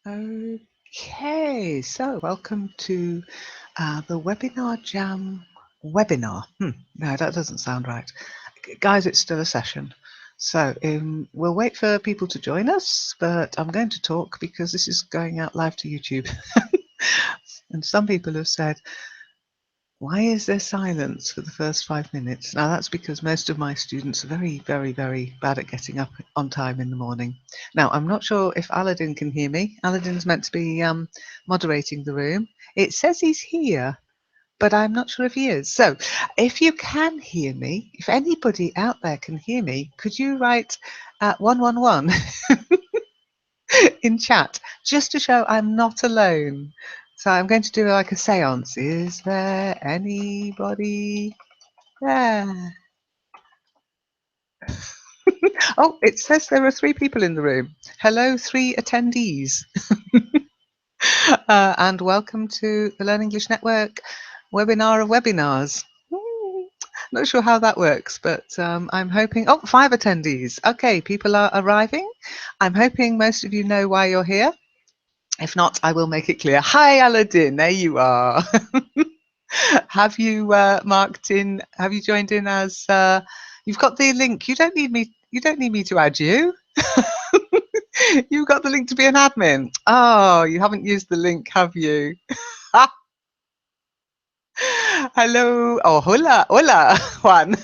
Okay, so welcome to the Webinar Jam webinar. No, that doesn't sound right. Guys, it's still a session. So we'll wait for people to join us, but I'm going to talk because this is going out live to YouTube. And some people have said, why is there silence for the first 5 minutes? Now, that's because most of my students are very, very, very bad at getting up on time in the morning. Now, I'm not sure if Aladdin can hear me. Aladdin's meant to be moderating the room. It says he's here, but I'm not sure if he is. So if you can hear me, if anybody out there can hear me, could you write 111 in chat just to show I'm not alone? So I'm going to do like a seance. Is there anybody there? Oh, it says there are 3 people in the room. Hello, 3 attendees. And welcome to the Learn English Network webinar of webinars. Not sure how that works, but I'm hoping, 5 attendees. Okay, people are arriving. I'm hoping most of you know why you're here. If not, I will make it clear. Hi, Aladdin, there you are. Have you marked in, have you joined in as, you've got the link. You don't need me to add you. You've got the link to be an admin. Oh, you haven't used the link, have you? Hello. Oh, hola, hola, Juan.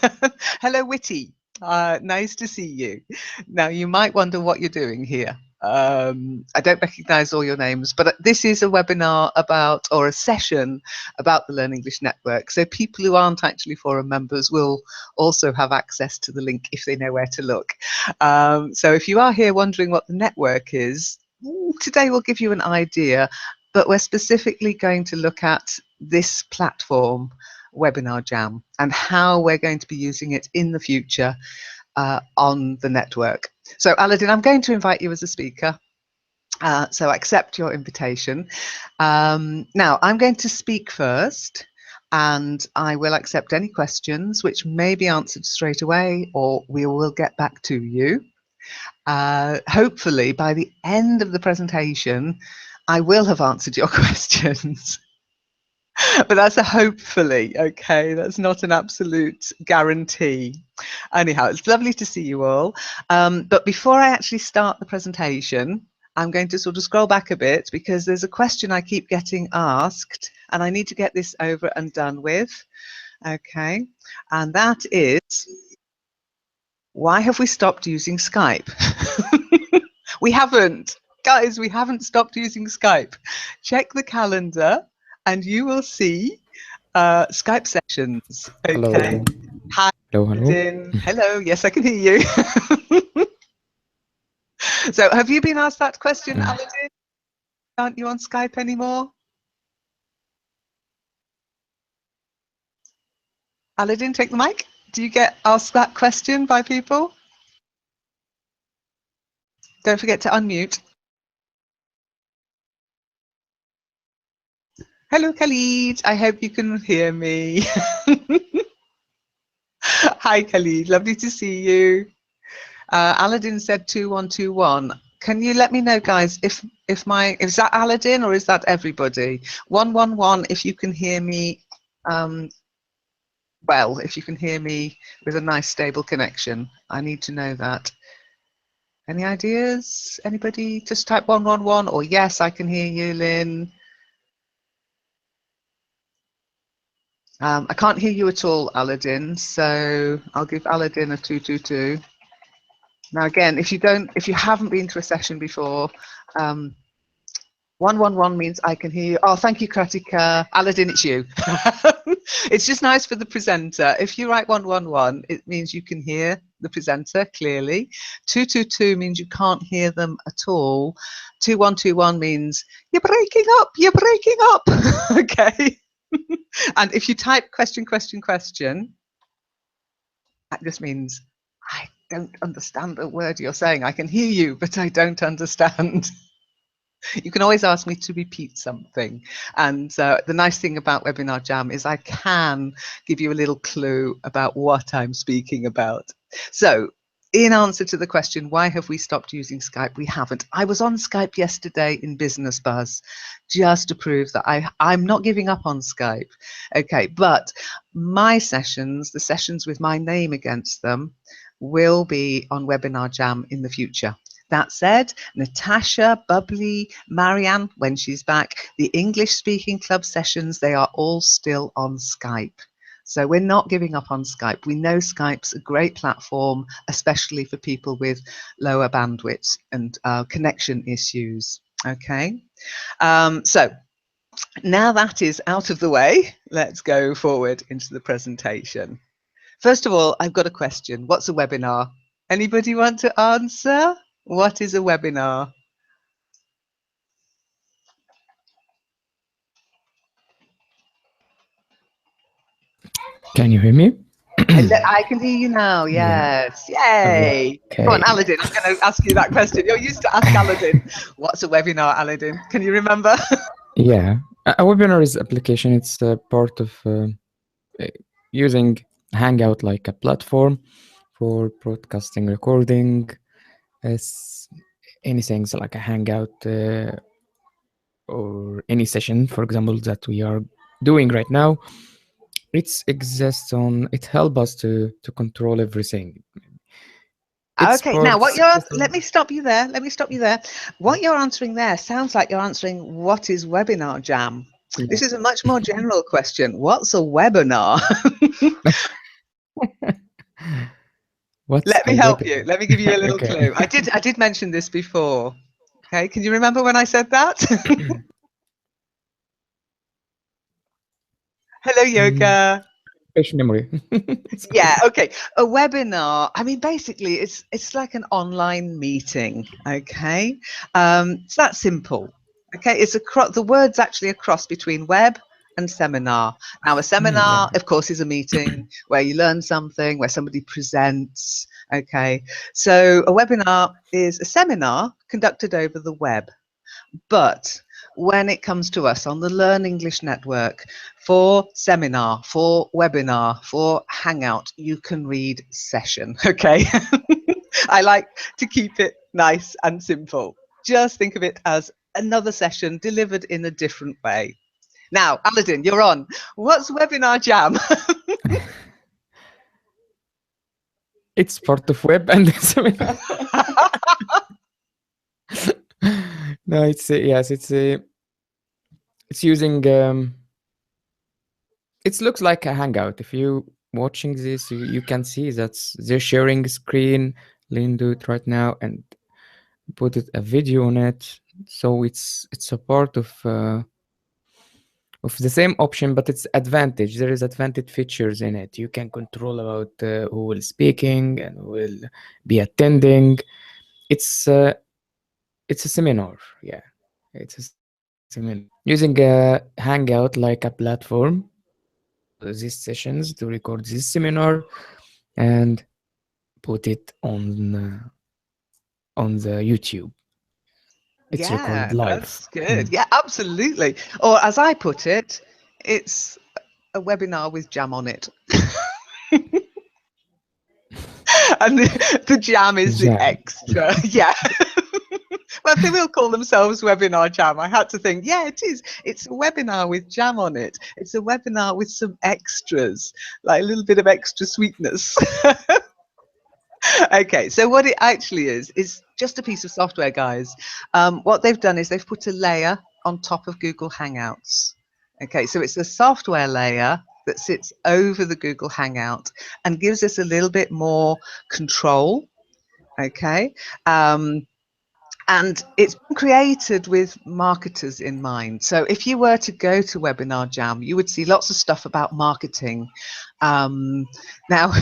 Hello, Witty. Nice to see you. Now, you might wonder what you're doing here. I don't recognize all your names, but this is a webinar about, or a session about the Learn English Network. So people who aren't actually forum members will also have access to the link if they know where to look. So if you are here wondering what the network is, today we'll give you an idea, but we're specifically going to look at this platform, Webinar Jam, and how we're going to be using it in the future on the network. So Aladdin, I'm going to invite you as a speaker. So accept your invitation. Now I'm going to speak first, and I will accept any questions which may be answered straight away, or we will get back to you. Hopefully by the end of the presentation, I will have answered your questions. But that's a hopefully, okay? That's not an absolute guarantee. Anyhow, it's lovely to see you all. But before I actually start the presentation, I'm going to sort of scroll back a bit because there's a question I keep getting asked and I need to get this over and done with. Okay, and that is, why have we stopped using Skype? We haven't. Guys, we haven't stopped using Skype. Check the calendar and you will see Skype sessions. Okay. Hello. Hi, Hello, hello. Din. Hello. Yes, I can hear you. So have you been asked that question, Mm. Aladdin? Aren't you on Skype anymore? Aladdin, take the mic. Do you get asked that question by people? Don't forget to unmute. Hello, Khalid. I hope you can hear me. Hi, Khalid. Lovely to see you. Aladdin said 2121. Can you let me know, guys, if is that Aladdin or is that everybody? 111 if you can hear me. Well, if you can hear me with a nice stable connection. I need to know that. Any ideas? Anybody? Just type 111 or yes, I can hear you, Lynn. I can't hear you at all, Aladdin, so I'll give Aladdin a 222. Now again, if you haven't been to a session before, 111 means I can hear you. Oh, thank you, Kratika. Aladdin, it's you. It's just nice for the presenter. If you write 111, it means you can hear the presenter clearly. 222 means you can't hear them at all. 2121 means you're breaking up, you're breaking up. Okay. And if you type question, that just means I don't understand a word you're saying. I can hear you, but I don't understand. You can always ask me to repeat something. And the nice thing about Webinar Jam is I can give you a little clue about what I'm speaking about. So in answer to the question, why have we stopped using Skype? We haven't. I was on Skype yesterday in Business Buzz just to prove that I'm not giving up on Skype. Okay, but my sessions, the sessions with my name against them, will be on Webinar Jam in the future. That said, Natasha, Bubbly, Marianne, when she's back, the English Speaking Club sessions, they are all still on Skype. So we're not giving up on Skype. We know Skype's a great platform, especially for people with lower bandwidth and connection issues. Okay, so now that is out of the way, let's go forward into the presentation. First of all, I've got a question. What's a webinar? Anybody want to answer? What is a webinar? Can you hear me? I can hear you now. Yeah. Yes. Yay. Go on, Okay. Aladdin. I'm going to ask you that question. You're used to ask Aladdin. What's a webinar, Aladdin? Can you remember? Yeah. A webinar is application. It's a part of using Hangout like a platform for broadcasting, recording, as anything so like a Hangout or any session, for example, that we are doing right now. It exists on. It helps us to control everything. It's Okay, now part. what you're, let me stop you there. Let me stop you there. What you're answering there sounds like you're answering what is Webinar Jam? This is a much more general question. What's a webinar? What's Let a me help you. webinar? Let me give you a little Okay. clue. I did mention this before. Okay, can you remember when I said that? Hello, Yoga. Fish memory. Yeah, okay. A webinar, I mean, basically it's like an online meeting, okay? It's that simple. Okay, it's the word's actually a cross between web and seminar. Now, a seminar, Yeah. of course, is a meeting where you learn something, where somebody presents, okay? So a webinar is a seminar conducted over the web. But when it comes to us on the Learn English Network, for seminar, for webinar, for hangout, you can read session, okay? I like to keep it nice and simple. Just think of it as another session delivered in a different way. Now, Aladdin, you're on. What's Webinar Jam? It's part of web and seminar. No, it's yes, it's using it looks like a hangout. If you watching this, you can see that they're sharing screen. Lynn do it right now and put it a video on it. So it's a part of the same option, but it's advantage. There is advantage features in it. You can control about who will speaking and who will be attending. It's a seminar. Yeah, it's a seminar using a Hangout like a platform. These sessions to record this seminar and put it on the YouTube. It's Yeah, recorded live. that's good. Yeah, absolutely. Or as I put it, it's a webinar with jam on it. And the jam is the Jam. extra. Yeah. Well, if they will call themselves Webinar Jam, I had to think, yeah, it is. It's a webinar with jam on it. It's a webinar with some extras, like a little bit of extra sweetness. Okay, so what it actually is just a piece of software, guys. What they've done is they've put a layer on top of Google Hangouts. Okay, so it's a software layer that sits over the Google Hangout and gives us a little bit more control. Okay, and it's been created with marketers in mind. So if you were to go to Webinar Jam, you would see lots of stuff about marketing. Now,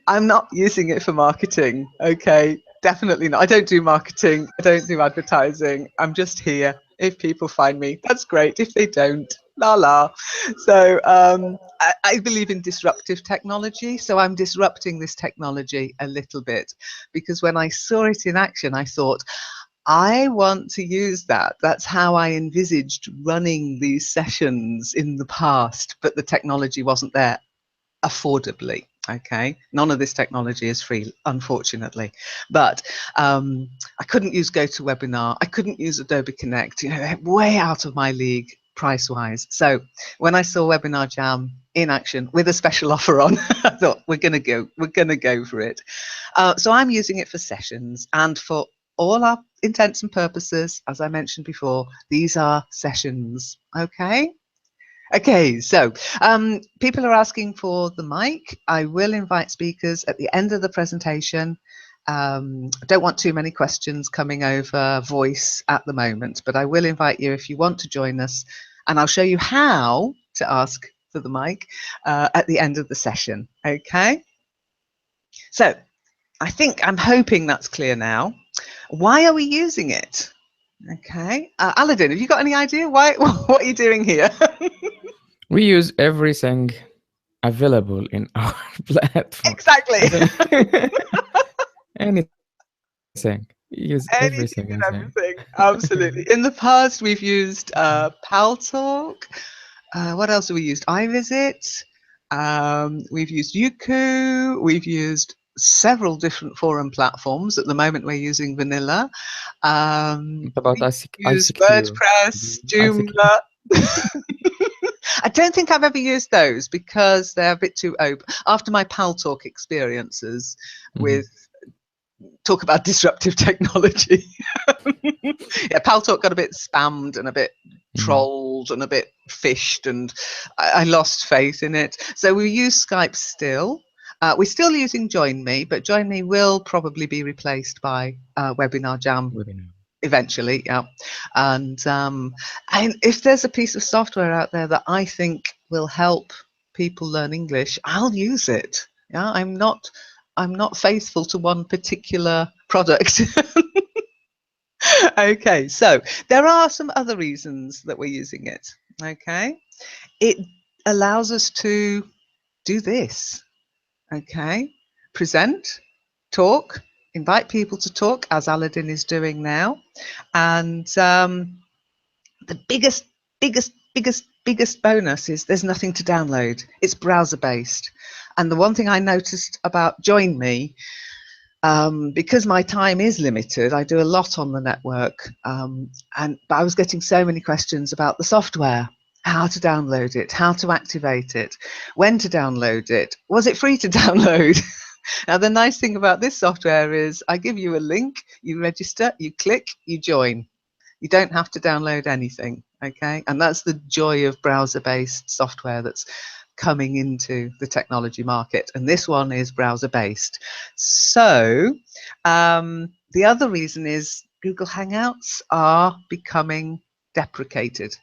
I'm not using it for marketing, okay? Definitely not. I don't do marketing. I don't do advertising. I'm just here. If people find me, that's great. If they don't, la la. So I believe in disruptive technology. So I'm disrupting this technology a little bit because when I saw it in action, I thought, I want to use that. That's how I envisaged running these sessions in the past, but the technology wasn't there affordably. Okay, none of this technology is free, unfortunately, but I couldn't use GoToWebinar, I couldn't use Adobe Connect, you know, way out of my league price wise. So when I saw Webinar Jam in action with a special offer on, I thought we're gonna go for it. So I'm using it for sessions, and for all our intents and purposes, as I mentioned before, these are sessions. Okay, so people are asking for the mic. I will invite speakers at the end of the presentation. I don't want too many questions coming over voice at the moment, but I will invite you if you want to join us, and I'll show you how to ask for the mic at the end of the session. Okay, so I'm hoping that's clear now. Why are we using it? Okay, Aladdin, have you got any idea why? What are you doing here? We use everything available in our platform. Exactly. I think anything. We use everything, I think. Anything and everything. Absolutely. In the past, we've used Paltalk. What else have we used? iVisit. We've used Youku. We've used several different forum platforms. At the moment, we're using Vanilla. What about We've used ICQ? WordPress, ICQ? Joomla. I don't think I've ever used those because they're a bit too open. After my Paltalk experiences with talk about disruptive technology. Yeah, Paltalk got a bit spammed and a bit trolled and a bit fished, and I lost faith in it. So we use Skype still. We're still using Join Me, but Join Me will probably be replaced by Webinar Jam Webinar. eventually. Yeah, and if there's a piece of software out there that I think will help people learn English, I'll use it. Yeah, I'm not faithful to one particular product. Okay, so there are some other reasons that we're using it. Okay, it allows us to do this. Okay, present, talk, invite people to talk, as Aladdin is doing now, and the biggest bonus is there's nothing to download. It's browser based, and the one thing I noticed about Join Me, because my time is limited, I do a lot on the network, but I was getting so many questions about the software, how to download it, how to activate it, when to download it, was it free to download? Now, the nice thing about this software is I give you a link, you register, you click, you join. You don't have to download anything, okay? And that's the joy of browser-based software that's coming into the technology market. And this one is browser-based. So the other reason is Google Hangouts are becoming deprecated.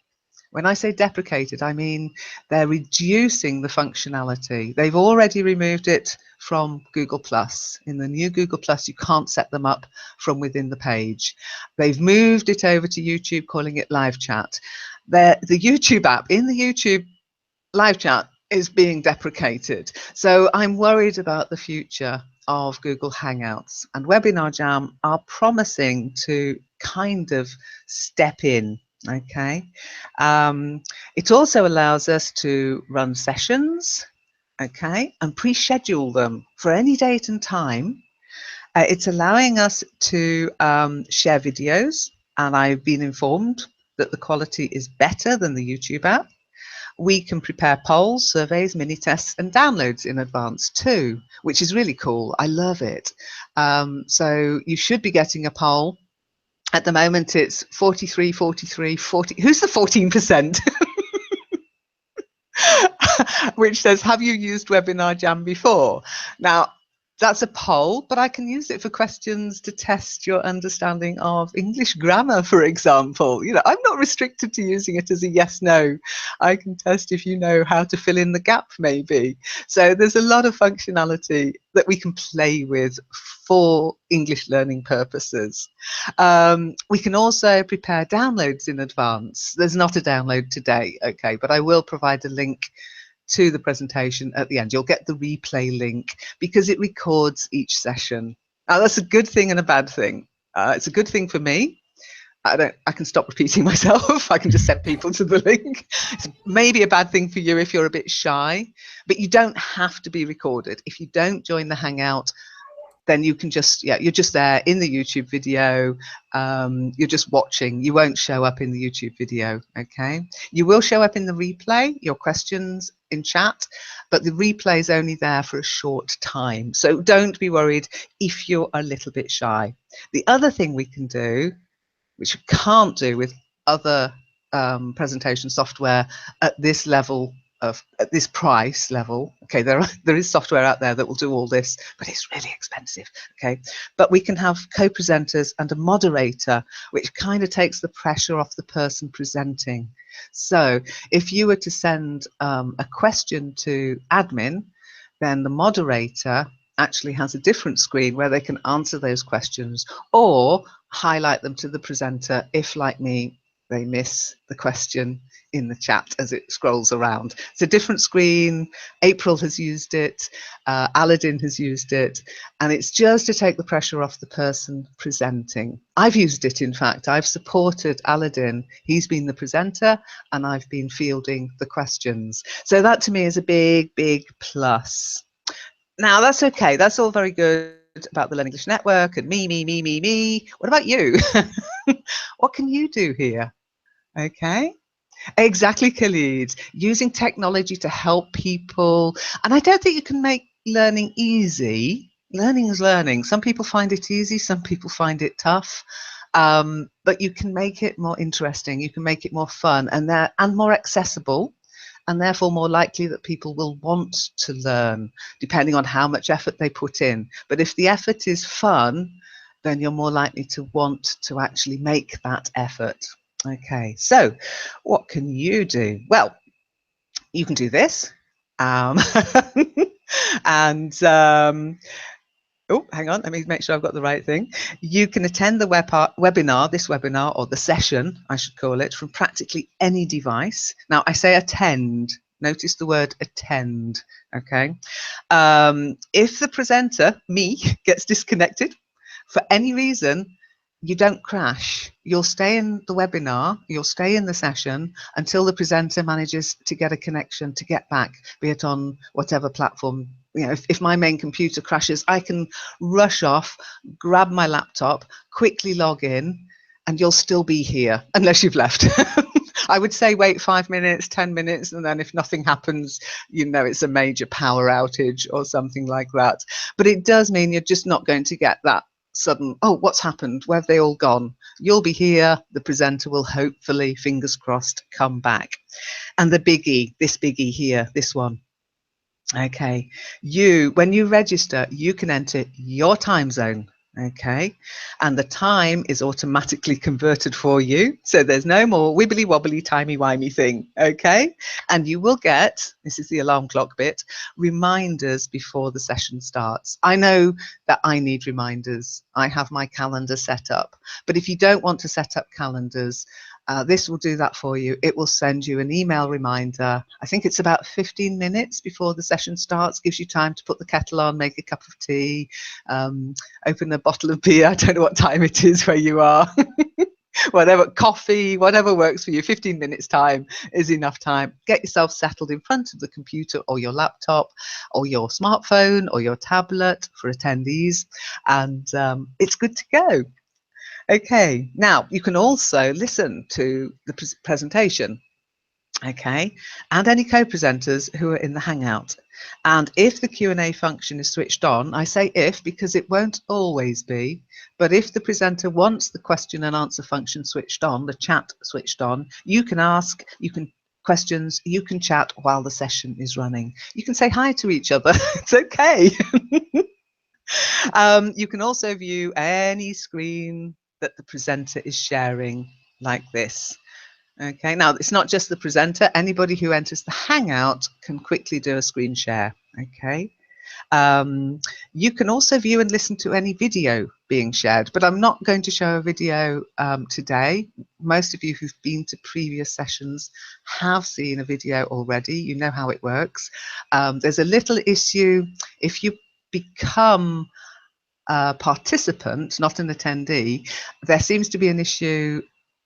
When I say deprecated, I mean they're reducing the functionality. They've already removed it from Google Plus. In the new Google Plus, you can't set them up from within the page. They've moved it over to YouTube, calling it live chat. The YouTube app, in the YouTube live chat, is being deprecated. So I'm worried about the future of Google Hangouts, and Webinar Jam are promising to kind of step in. Okay, it also allows us to run sessions, okay, and pre-schedule them for any date and time. It's allowing us to share videos, and I've been informed that the quality is better than the YouTube app. We can prepare polls, surveys, mini tests, and downloads in advance too, which is really cool. I love it. So you should be getting a poll. At the moment, it's 43, 43, 40. Who's the 14%? Which says, have you used Webinar Jam before? Now, that's a poll, but I can use it for questions to test your understanding of English grammar, for example. You know, I'm not restricted to using it as a yes, no. I can test if you know how to fill in the gap, maybe. So there's a lot of functionality that we can play with for English learning purposes. We can also prepare downloads in advance. There's not a download today, okay, but I will provide a link to the presentation at the end. You'll get the replay link because it records each session. Now, that's a good thing and a bad thing. It's a good thing for me I can stop repeating myself. I can just send people to the link. It's maybe a bad thing for you if you're a bit shy, but you don't have to be recorded. If you don't join the Hangout, then you can just, yeah, you're just there in the YouTube video. You're just watching. You won't show up in the YouTube video, okay? You will show up in the replay, your questions in chat, but the replay is only there for a short time. So don't be worried if you're a little bit shy. The other thing we can do, which you can't do with other presentation software at this level at this price level. Okay, there is software out there that will do all this, but it's really expensive. Okay, but we can have co-presenters and a moderator, which kind of takes the pressure off the person presenting. So if you were to send a question to admin, then the moderator actually has a different screen where they can answer those questions or highlight them to the presenter if, like me, they miss the question in the chat as it scrolls around. It's a different screen. April has used it, Aladdin has used it, and it's just to take the pressure off the person presenting. I've used it, in fact. I've supported Aladdin. He's been the presenter and I've been fielding the questions. So that to me is a big, big plus. Now that's okay. That's all very good about the Learn English Network and me. What about you? What can you do here? Okay. Exactly, Khalid. Using technology to help people. And I don't think you can make learning easy. Learning is learning. Some people find it easy, some people find it tough. But you can make it more interesting, you can make it more fun and more accessible, and therefore more likely that people will want to learn, depending on how much effort they put in. But if the effort is fun, then you're more likely to want to actually make that effort. Okay, so what can you do? Well, you can do this. Um, and oh, hang on, let me make sure I've got the right thing. You can attend the webinar, or the session, I should call it, from practically any device. Now, I say attend. Notice the word attend, okay? If the presenter, me, gets disconnected for any reason, you don't crash. You'll stay in the webinar, you'll stay in the session until the presenter manages to get a connection to get back, be it on whatever platform. You know, if my main computer crashes, I can rush off, grab my laptop, quickly log in, and you'll still be here unless you've left. I would say wait 5 minutes, 10 minutes, and then if nothing happens, you know it's a major power outage or something like that. But it does mean you're just not going to get that sudden, oh, what's happened? Where have they all gone? You'll be here. The presenter will hopefully, fingers crossed, come back. And the biggie, this biggie here, this one. Okay, when you register, you can enter your time zone. Okay, and the time is automatically converted for you, so there's no more wibbly wobbly timey wimey thing. Okay, and you will get, this is the alarm clock bit, reminders before the session starts. I know that I need reminders. I have my calendar set up, but if you don't want to set up calendars, this will do that for you. It will send you an email reminder. I think it's about 15 minutes before the session starts, gives you time to put the kettle on, make a cup of tea, open a bottle of beer. I don't know what time it is where you are. Whatever, coffee, whatever works for you. 15 minutes time is enough time. Get yourself settled in front of the computer or your laptop or your smartphone or your tablet for attendees, and it's good to go. Okay, now you can also listen to the presentation, okay, and any co-presenters who are in the Hangout. And if the Q&A function is switched on, I say if because it won't always be, but if the presenter wants the question and answer function switched on, the chat switched on, you can ask, questions, you can chat while the session is running. You can say hi to each other, it's okay. You can also view any screen that the presenter is sharing like this. Okay, now it's not just the presenter, anybody who enters the Hangout can quickly do a screen share. Okay, you can also view and listen to any video being shared, but I'm not going to show a video today. Most of you who've been to previous sessions have seen a video already. You know how it works. There's a little issue if you become a participant, not an attendee. There seems to be an issue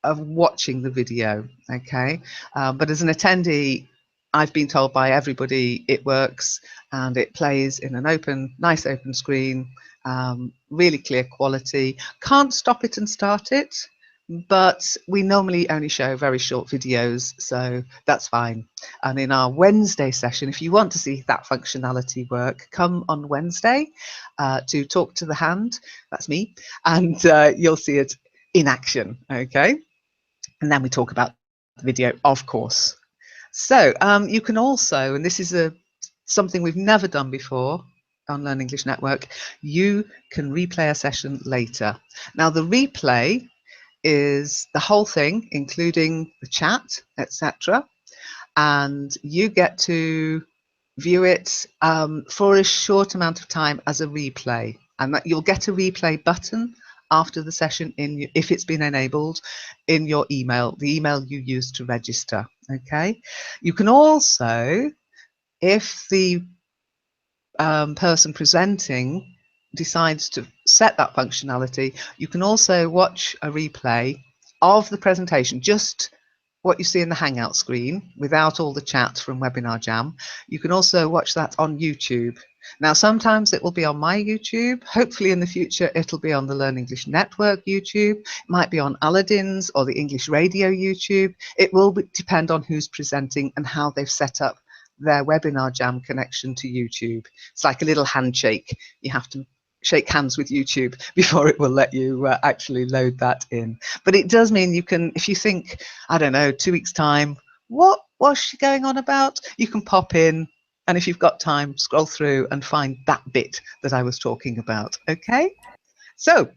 of watching the video, okay? But as an attendee, I've been told by everybody it works and it plays in an nice open screen, really clear quality. Can't stop it and start it, but we normally only show very short videos, so that's fine. And in our Wednesday session, if you want to see that functionality work, come on Wednesday to Talk to the Hand, that's me, and you'll see it in action, okay? And then we talk about the video, of course. So you can also, and this is something we've never done before on Learn English Network, you can replay a session later. Now the replay is the whole thing, including the chat, etc. And you get to view it for a short amount of time as a replay. And that you'll get a replay button after the session if it's been enabled in your email, the email you use to register. Okay. You can also, if the person presenting decides to set that functionality, you can also watch a replay of the presentation, just what you see in the Hangout screen without all the chat from Webinar Jam. You can also watch that on YouTube. Now, sometimes it will be on my YouTube. Hopefully in the future, it'll be on the Learn English Network YouTube. It might be on Aladdin's or the English Radio YouTube. It will depend on who's presenting and how they've set up their Webinar Jam connection to YouTube. It's like a little handshake. You have to shake hands with YouTube before it will let you actually load that in. But it does mean you can, if you think, I don't know, 2 weeks time, what was she going on about? You can pop in, and if you've got time, scroll through and find that bit that I was talking about. Okay, so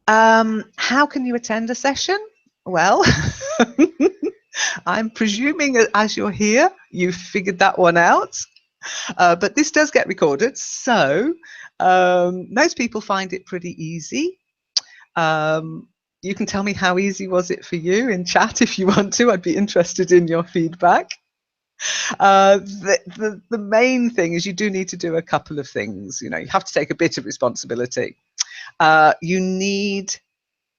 how can you attend a session? Well, I'm presuming as you're here, you've figured that one out. But this does get recorded, so most people find it pretty easy. You can tell me how easy was it for you in chat if you want to. I'd be interested in your feedback. The main thing is you do need to do a couple of things. You know, you have to take a bit of responsibility. You need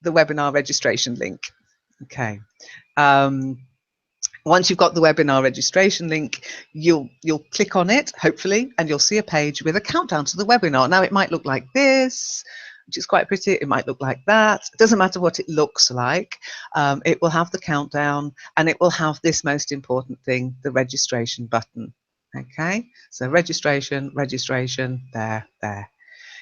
the webinar registration link. Okay. Once you've got the webinar registration link, you'll click on it, hopefully, and you'll see a page with a countdown to the webinar. Now, it might look like this, which is quite pretty. It might look like that. It doesn't matter what it looks like. It will have the countdown, and it will have this most important thing, the registration button. Okay, so registration, there.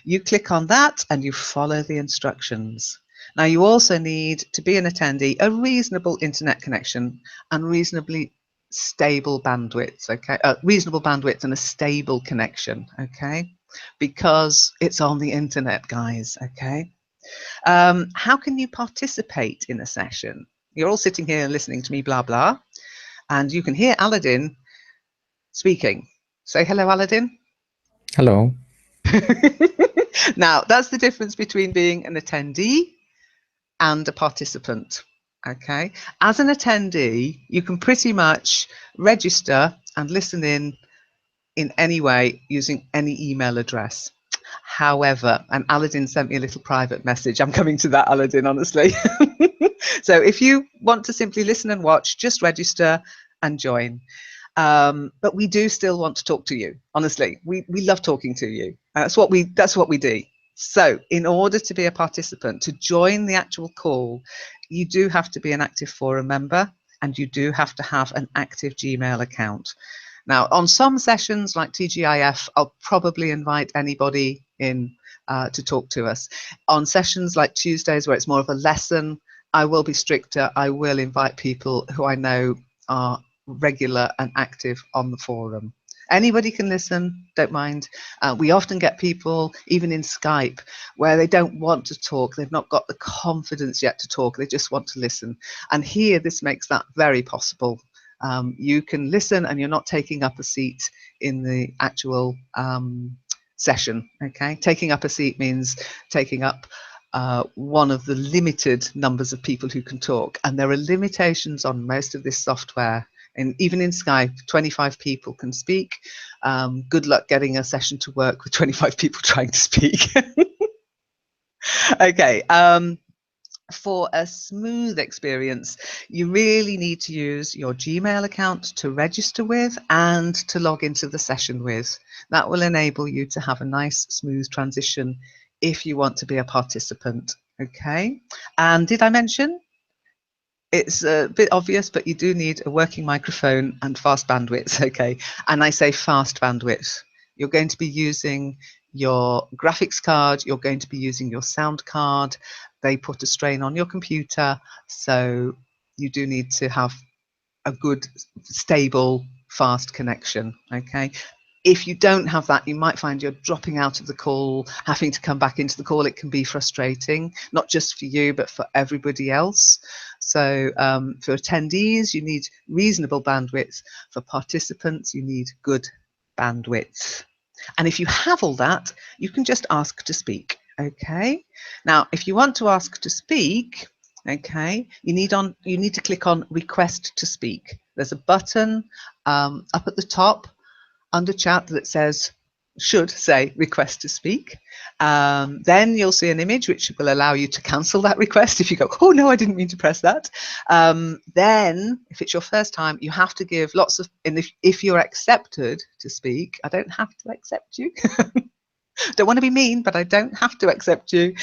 You click on that, and you follow the instructions. Now, you also need, to be an attendee, a reasonable internet connection and reasonably stable bandwidth, okay? Reasonable bandwidth and a stable connection, okay? Because it's on the internet, guys, okay? How can you participate in a session? You're all sitting here listening to me, blah, blah, and you can hear Aladdin speaking. Say hello, Aladdin. Hello. Now, that's the difference between being an attendee and a participant. Okay, as an attendee, you can pretty much register and listen in any way using any email address. However, and Aladdin sent me a little private message. I'm coming to that, Aladdin, honestly. So if you want to simply listen and watch, just register and join. But we do still want to talk to you. Honestly, we love talking to you. That's what we do. So in order to be a participant, to join the actual call, you do have to be an active forum member, and you do have to have an active Gmail account. Now, on some sessions like TGIF, I'll probably invite anybody in to talk to us. On sessions like Tuesdays, where it's more of a lesson, I will be stricter. I will invite people who I know are regular and active on the forum. Anybody can listen, don't mind. We often get people, even in Skype, where they don't want to talk. They've not got the confidence yet to talk. They just want to listen. And here, this makes that very possible. You can listen and you're not taking up a seat in the actual session. Okay, taking up a seat means taking up one of the limited numbers of people who can talk, and there are limitations on most of this software. And even in Skype, 25 people can speak. Good luck getting a session to work with 25 people trying to speak. Okay. For a smooth experience, you really need to use your Gmail account to register with and to log into the session with. That will enable you to have a nice smooth transition if you want to be a participant. Okay, and did I mention it's a bit obvious, but you do need a working microphone and fast bandwidth? Okay, and I say fast bandwidth. You're going to be using your graphics card, you're going to be using your sound card. They put a strain on your computer, so you do need to have a good, stable, fast connection. Okay, if you don't have that, you might find you're dropping out of the call, having to come back into the call. It can be frustrating, not just for you, but for everybody else. So for attendees, you need reasonable bandwidth. For participants, you need good bandwidth. And if you have all that, you can just ask to speak. Okay. Now, if you want to ask to speak, okay, you need to click on Request to Speak. There's a button up at the top under chat that should say request to speak. Then you'll see an image which will allow you to cancel that request if you go, oh no, I didn't mean to press that. Then if it's your first time, you have to give lots of, and if you're accepted to speak, I don't have to accept you. Don't want to be mean, but I don't have to accept you.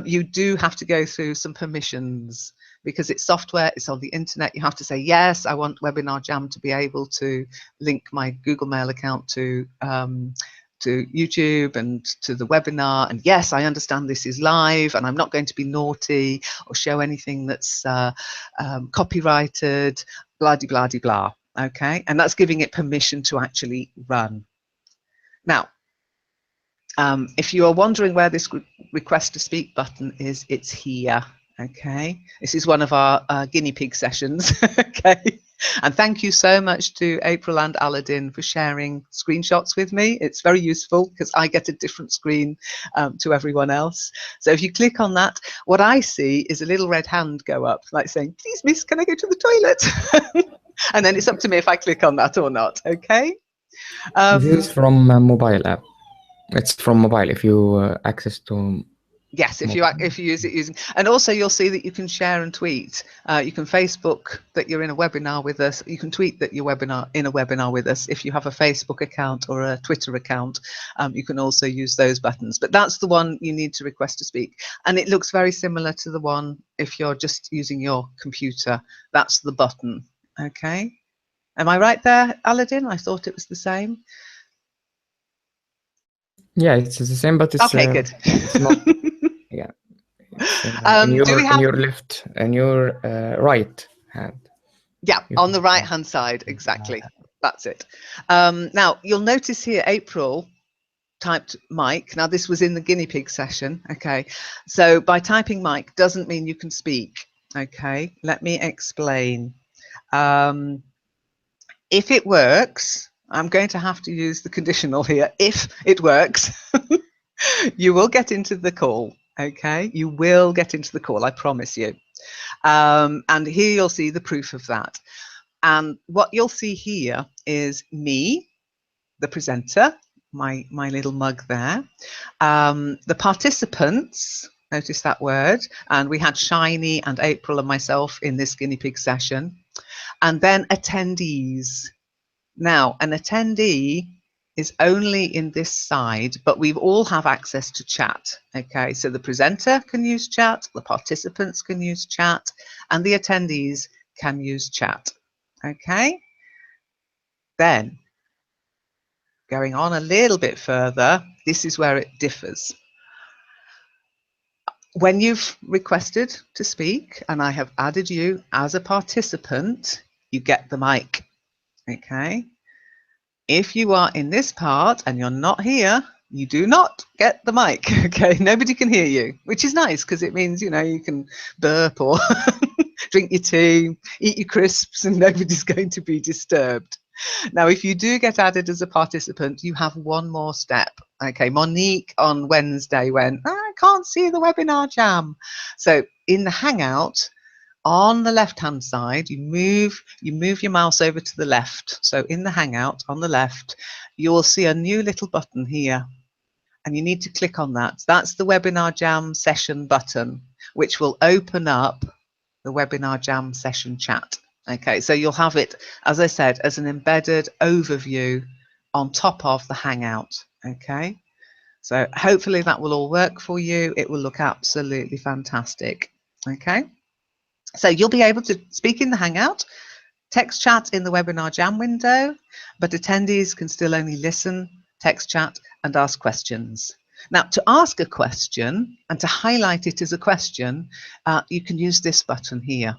You do have to go through some permissions because it's software, it's on the internet. You have to say, yes, I want Webinar Jam to be able to link my Google Mail account to YouTube and to the webinar. And yes, I understand this is live and I'm not going to be naughty or show anything that's copyrighted, blah, de, blah, de, blah. Okay, and that's giving it permission to actually run. Now, if you are wondering where this request to speak button is, it's here. Okay, this is one of our guinea pig sessions. Okay, and thank you so much to April and Aladdin for sharing screenshots with me. It's very useful because I get a different screen to everyone else. So if you click on that, what I see is a little red hand go up, like saying, please miss, can I go to the toilet? And then it's up to me if I click on that or not. Okay. This is from a mobile app. It's from mobile if you access to. Yes, if you use it using, and also you'll see that you can share and tweet. You can Facebook that you're in a webinar with us. You can tweet that you're in a webinar with us. If you have a Facebook account or a Twitter account, you can also use those buttons. But that's the one you need to request to speak, and it looks very similar to the one if you're just using your computer. That's the button. Okay, am I right there, Aladdin? I thought it was the same. Yeah, it's the same, but it's okay. Good. It's not. Yeah, it's in your left and your right hand. Yeah, on the right hand side, exactly. That's it. Now you'll notice here April typed mic. Now this was in the guinea pig session. Okay, so by typing mic doesn't mean you can speak. Okay, let me explain. If it works, I'm going to have to use the conditional here. If it works, you will get into the call. Okay, you will get into the call, I promise you. And here you'll see the proof of that. And what you'll see here is me, the presenter, my little mug there, the participants, notice that word, and we had Shiny and April and myself in this guinea pig session, and then attendees. Now, an attendee is only in this side, but we all have access to chat. Okay, so the presenter can use chat, the participants can use chat, and the attendees can use chat. Okay, then going on a little bit further, this is where it differs. When you've requested to speak and I have added you as a participant, you get the mic. Okay, if you are in this part and you're not here, you do not get the mic. Okay, nobody can hear you, which is nice because it means, you know, you can burp or drink your tea, eat your crisps, and nobody's going to be disturbed. Now, if you do get added as a participant, you have one more step. Okay, Monique on Wednesday went, I can't see the webinar jam. So in the Hangout, on the left hand side, you move your mouse over to the left. So in the Hangout on the left, you will see a new little button here, and you need to click on that. That's the Webinar Jam session button. which will open up the Webinar Jam session chat. Okay, so you'll have it, as I said, as an embedded overview on top of the Hangout. Okay, so hopefully that will all work for you. It will look absolutely fantastic. Okay, so you'll be able to speak in the Hangout, text chat in the Webinar Jam window, but attendees can still only listen, text chat, and ask questions. Now, to ask a question and to highlight it as a question, you can use this button here.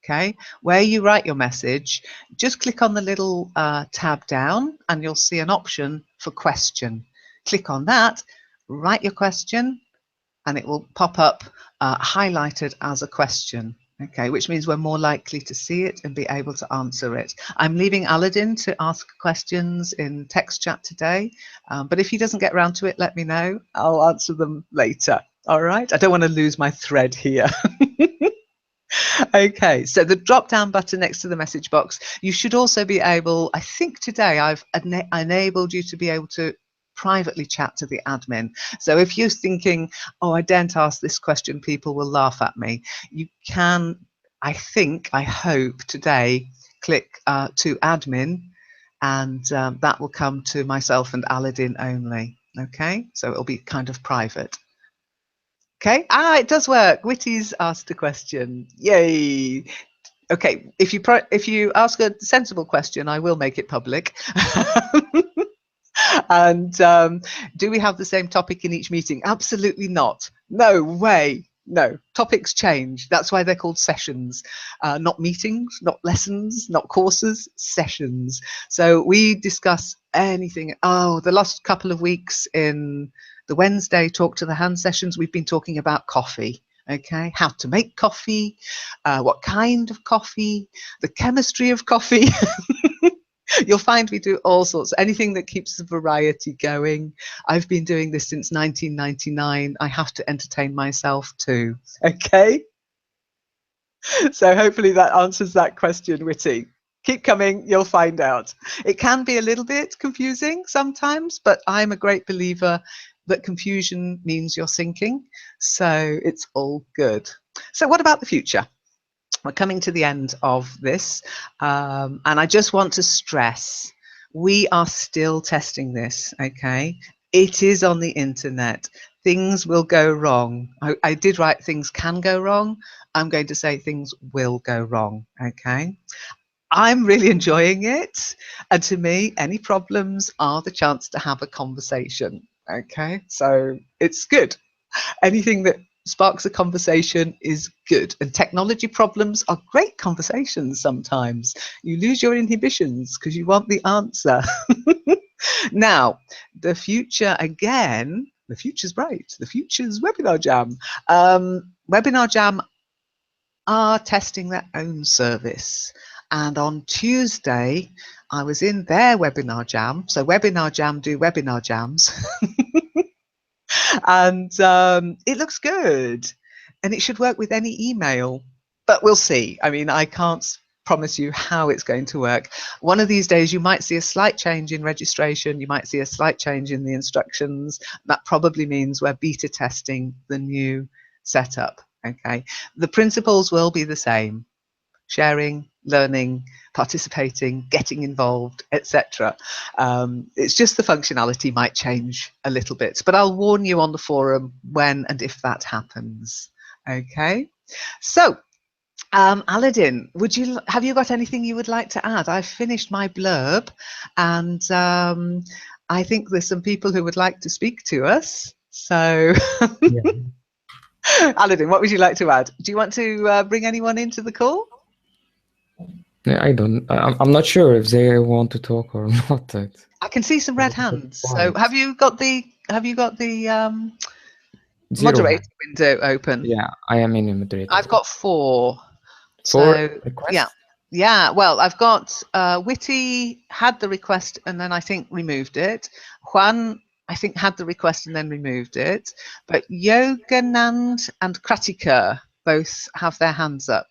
Okay, where you write your message, just click on the little tab down and you'll see an option for question. Click on that, write your question, and it will pop up highlighted as a question. Okay, which means we're more likely to see it and be able to answer it. I'm leaving Aladdin to ask questions in text chat today, but if he doesn't get around to it, let me know. I'll answer them later. All right, I don't want to lose my thread here. Okay, so the drop down button next to the message box, you should also be able, I think today I've enabled you to be able to privately chat to the admin. So if you're thinking, oh, I daren't ask this question, people will laugh at me, you can, I think, I hope today, click to admin, and that will come to myself and Aladdin only. Okay, so it'll be kind of private. Okay, it does work. Witty's asked a question. Yay. Okay, if you ask a sensible question, I will make it public. And do we have the same topic in each meeting? Absolutely not. No way. No, topics change. That's why they're called sessions, not meetings, not lessons, not courses, sessions. So we discuss anything. Oh, the last couple of weeks in the Wednesday Talk to the Hand sessions, we've been talking about coffee. Okay, how to make coffee, what kind of coffee, the chemistry of coffee. You'll find we do all sorts, anything that keeps the variety going. I've been doing this since 1999. I have to entertain myself too. Okay, so hopefully that answers that question, Witty. Keep coming, you'll find out. It can be a little bit confusing sometimes, but I'm a great believer that confusion means you're sinking, so it's all good. So what about the future? We're coming to the end of this, and I just want to stress, we are still testing this, okay? It is on the internet. Things will go wrong. I did write things can go wrong. I'm going to say things will go wrong, okay? I'm really enjoying it, and to me, any problems are the chance to have a conversation, okay? So it's good. Anything that sparks a conversation is good, and technology problems are great conversations. Sometimes you lose your inhibitions because you want the answer. Now the future, again, the future's bright. The future's Webinar Jam. Webinar Jam are testing their own service, and on Tuesday I was in their Webinar Jam. So Webinar Jam do webinar jams. And it looks good, and it should work with any email, but we'll see. I mean, I can't promise you how it's going to work. One of these days you might see a slight change in registration, you might see a slight change in the instructions. That probably means we're beta testing the new setup. Okay, the principles will be the same: sharing, learning, participating, getting involved, etc. It's just the functionality might change a little bit, but I'll warn you on the forum when and if that happens. Okay, so Aladdin, have you got anything you would like to add? I've finished my blurb, and I think there's some people who would like to speak to us. So Yeah. Aladdin, what would you like to add? Do you want to bring anyone into the call? Yeah, I'm not sure if they want to talk or not. I can see some red hands. So have you got the Zero moderator hand. window open? Yeah, I am in a moderator. I've got 4. For So requests? yeah. Well, I've got Witty had the request and then I think removed it. Juan, I think, had the request and then removed it. But Yoganand and Kratika both have their hands up.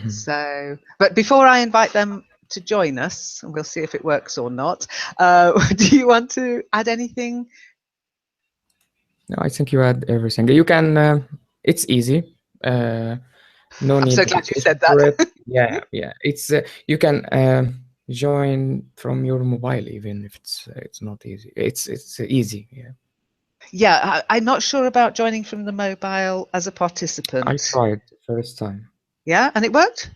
So, but before I invite them to join us, and we'll see if it works or not, do you want to add anything? No, I think you had everything. You can, it's easy. No I'm so need glad you application said that. for it. Yeah, yeah. It's you can join from your mobile even if it's not easy. It's easy. Yeah, Yeah, I'm not sure about joining from the mobile as a I participant. tried the first time. Yeah, and it worked?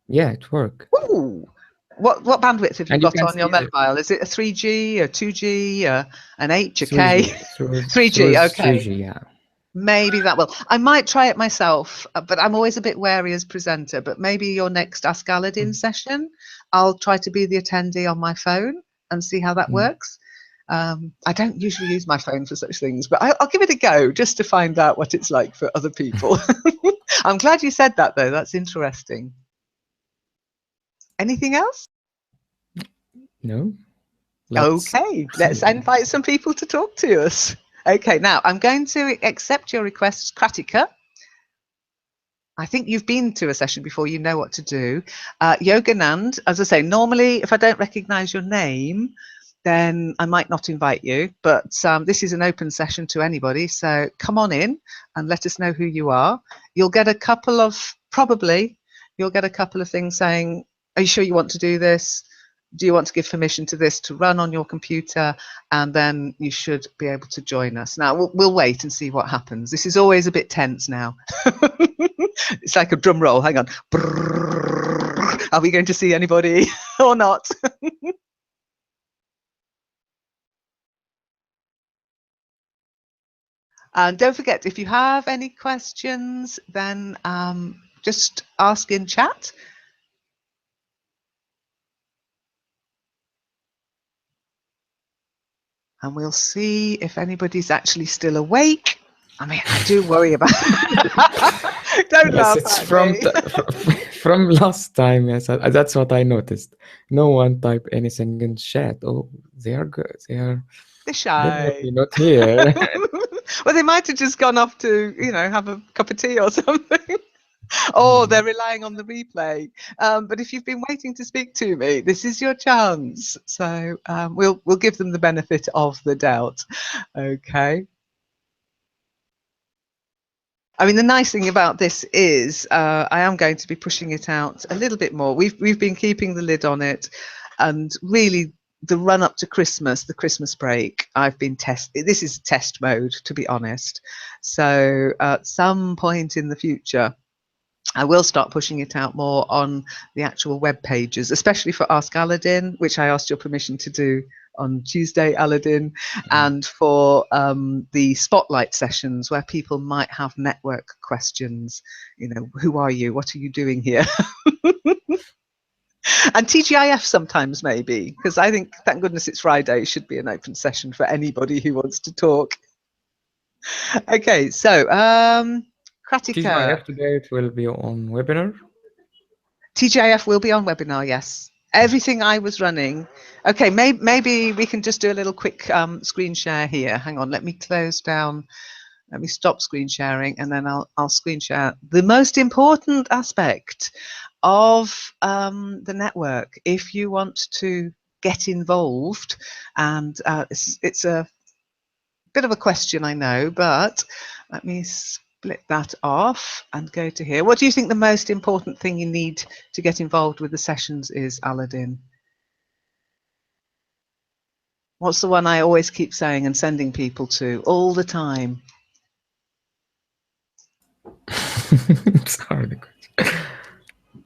Yeah, it worked, Ooh. What bandwidth have you and you got can on your see the mobile? Is it a 3G, a 2G, an H, a K? 3G through 3G, okay. 3G. Yeah. Maybe that will. I might try it myself, but I'm always a bit wary as presenter. But maybe your next Ask Aladdin session, I'll try to be the attendee on my phone and see how that Mm. works. I don't usually use my phone for such things, but I'll give it a go just to find out what it's like for other people. I'm glad you said that, though. That's interesting. Anything else? No, let's Okay, let's proceed. invite some people to talk to us. Okay, now I'm going to accept your request, Kratika. I think you've been to a session before, you know what to do. Yoganand, as I say, normally if I don't recognize your name, then I might not invite you, but this is an open session to anybody, so come on in and let us know who you are. You'll get a couple of, probably, you'll get a couple of things saying, are you sure you want to do this? Do you want to give permission to this to run on your computer? And then you should be able to join us. Now, we'll wait and see what happens. This is always a bit tense now. It's like a drum roll. Hang on. Are we going to see anybody or not? And don't forget, if you have any questions, then just ask in chat. And we'll see if anybody's actually still awake. I mean, I do worry about. Don't Yes, laugh it's at me. from last time. Yes, that's what I noticed. No one type anything in chat. Oh, they are good. They are They're shy. definitely not here. Well, they might have just gone off to, have a cup of tea or something. Or Hmm. they're relying on the replay. But if you've been waiting to speak to me, this is your chance. So we'll give them the benefit of the doubt. Okay. I mean, the nice thing about this is I am going to be pushing it out a little bit more. We've been keeping the lid on it, and really the run up to Christmas, the Christmas break, I've been this is test mode, to be honest. So at some point in the future, I will start pushing it out more on the actual web pages, especially for Ask Aladdin, which I asked your permission to do on Tuesday, Aladdin, and for the spotlight sessions where people might have network questions. Who are you? What are you doing here? And TGIF sometimes, maybe, because I think, thank goodness it's Friday, should be an open session for anybody who wants to talk. Okay, so Kratika. TGIF today it will be on webinar. TGIF will be on webinar, yes. Everything I was running. Okay, maybe we can just do a little quick screen share here. Hang on, let me close down. Let me stop screen sharing, and then I'll screen share the most important aspect of the network. If you want to get involved, and it's a bit of a question, I know, but let me split that off and go to here. What do you think the most important thing you need to get involved with the sessions is, Aladdin? What's the one I always keep saying and sending people to all the time? It's hard.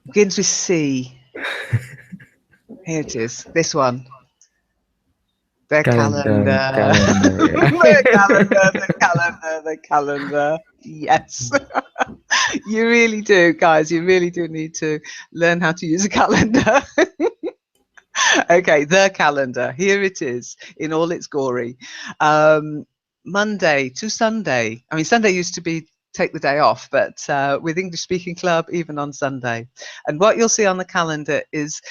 Begins with C. Here it is. This one. The Calendar, calendar. calendar. Yeah. The calendar, the calendar, the calendar. Yes. You really do, guys. You really do need to learn how to use a calendar. Okay, the calendar. Here it is in all its glory. Monday to Sunday. I mean, Sunday used to be take the day off, but with English Speaking Club, even on Sunday. And what you'll see on the calendar is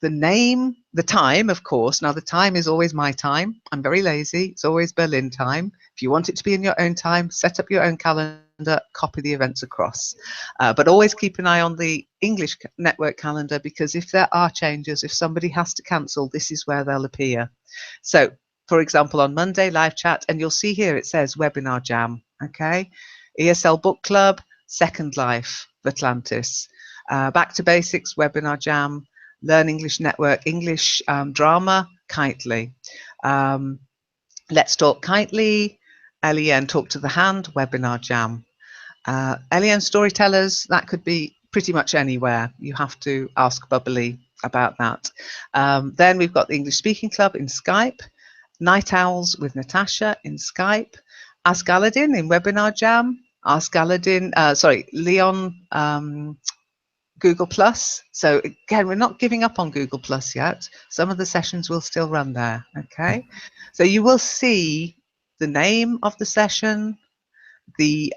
the name, the time, of course. Now, the time is always my time. I'm very lazy. It's always Berlin time. If you want it to be in your own time, set up your own calendar, copy the events across. But always keep an eye on the English network calendar, because if there are changes, if somebody has to cancel, this is where they'll appear. So, for example, on Monday, live chat, and you'll see here it says Webinar Jam, okay? ESL Book Club, Second Life, Atlantis, Back to Basics, Webinar Jam, Learn English Network, English Drama, Kitely. Let's Talk Kitely, LEN Talk to the Hand, Webinar Jam. LEN Storytellers, that could be pretty much anywhere. You have to ask Bubbly about that. Then we've got the English Speaking Club in Skype, Night Owls with Natasha in Skype, Ask Aladdin in Webinar Jam, Ask Aladdin, Leon Google Plus. So again, we're not giving up on Google Plus yet. Some of the sessions will still run there. Okay, so you will see the name of the session, the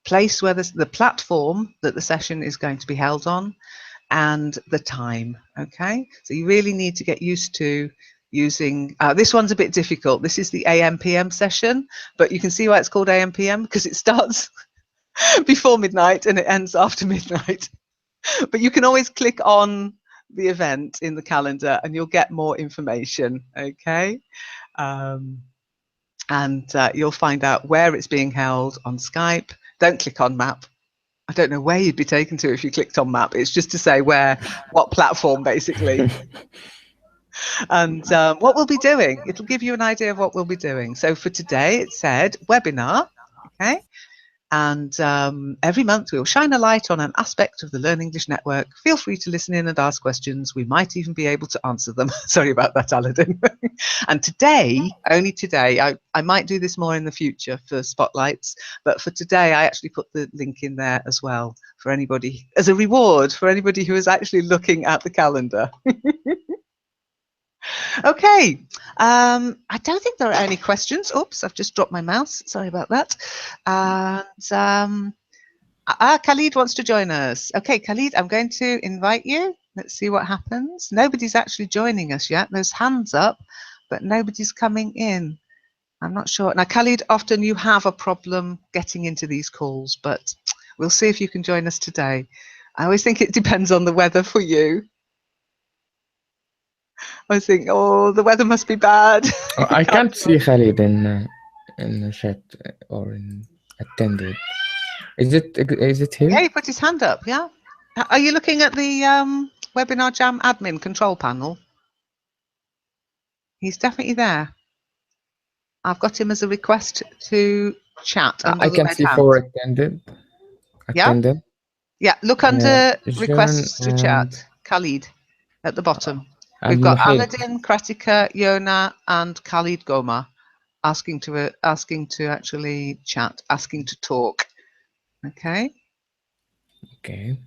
place where the platform that the session is going to be held on, and the time. Okay, so you really need to get used to using this one's a bit difficult. This is the AM PM session, but you can see why it's called AM PM, because it starts before midnight and it ends after midnight. But you can always click on the event in the calendar and you'll get more information. Okay, and you'll find out where it's being held on Skype. Don't click on map. I don't know where you'd be taken to if you clicked on map. It's just to say what platform, basically. And what we'll be doing, it'll give you an idea of what we'll be doing. So for today, it said webinar, okay? And every month we'll shine a light on an aspect of the Learn English Network. Feel free to listen in and ask questions. We might even be able to answer them. Sorry about that, Aladdin. And today, only today, I might do this more in the future for spotlights, but for today I actually put the link in there as well for anybody, as a reward for anybody who is actually looking at the calendar. Okay, I don't think there are any questions. Oops, I've just dropped my mouse. Sorry about that. And Khalid wants to join us. Okay, Khalid, I'm going to invite you. Let's see what happens. Nobody's actually joining us yet. There's hands up, but nobody's coming in. I'm not sure. Now, Khalid, often you have a problem getting into these calls, but we'll see if you can join us today. I always think it depends on the weather for you. I think, oh, the weather must be bad. I can't see Khalid in the chat or in attended. Is it here? Yeah, he put his hand up. Yeah. Are you looking at the Webinar Jam admin control panel? He's definitely there. I've got him as a request to chat under I the can red see hand. 4 attended. Yeah. Yeah. Look under requests to chat. Khalid at the bottom. We've got Mohit. Aladdin, Kratika, Yona, and Khalid Goma asking to actually chat, asking to talk. Okay. Okay.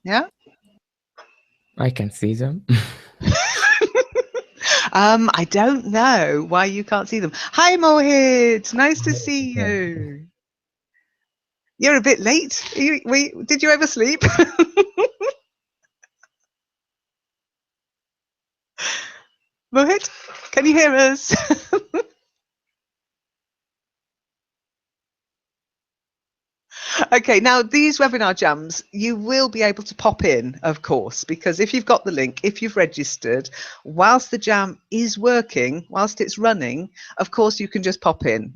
Yeah. I can see them. I don't know why you can't see them. Hi, Mohit. Nice to see you. You're a bit late. Did you ever sleep? Mohit, can you hear us? Okay, now these webinar jams, you will be able to pop in, of course, because if you've got the link, if you've registered, whilst the jam is working, whilst it's running, of course, you can just pop in,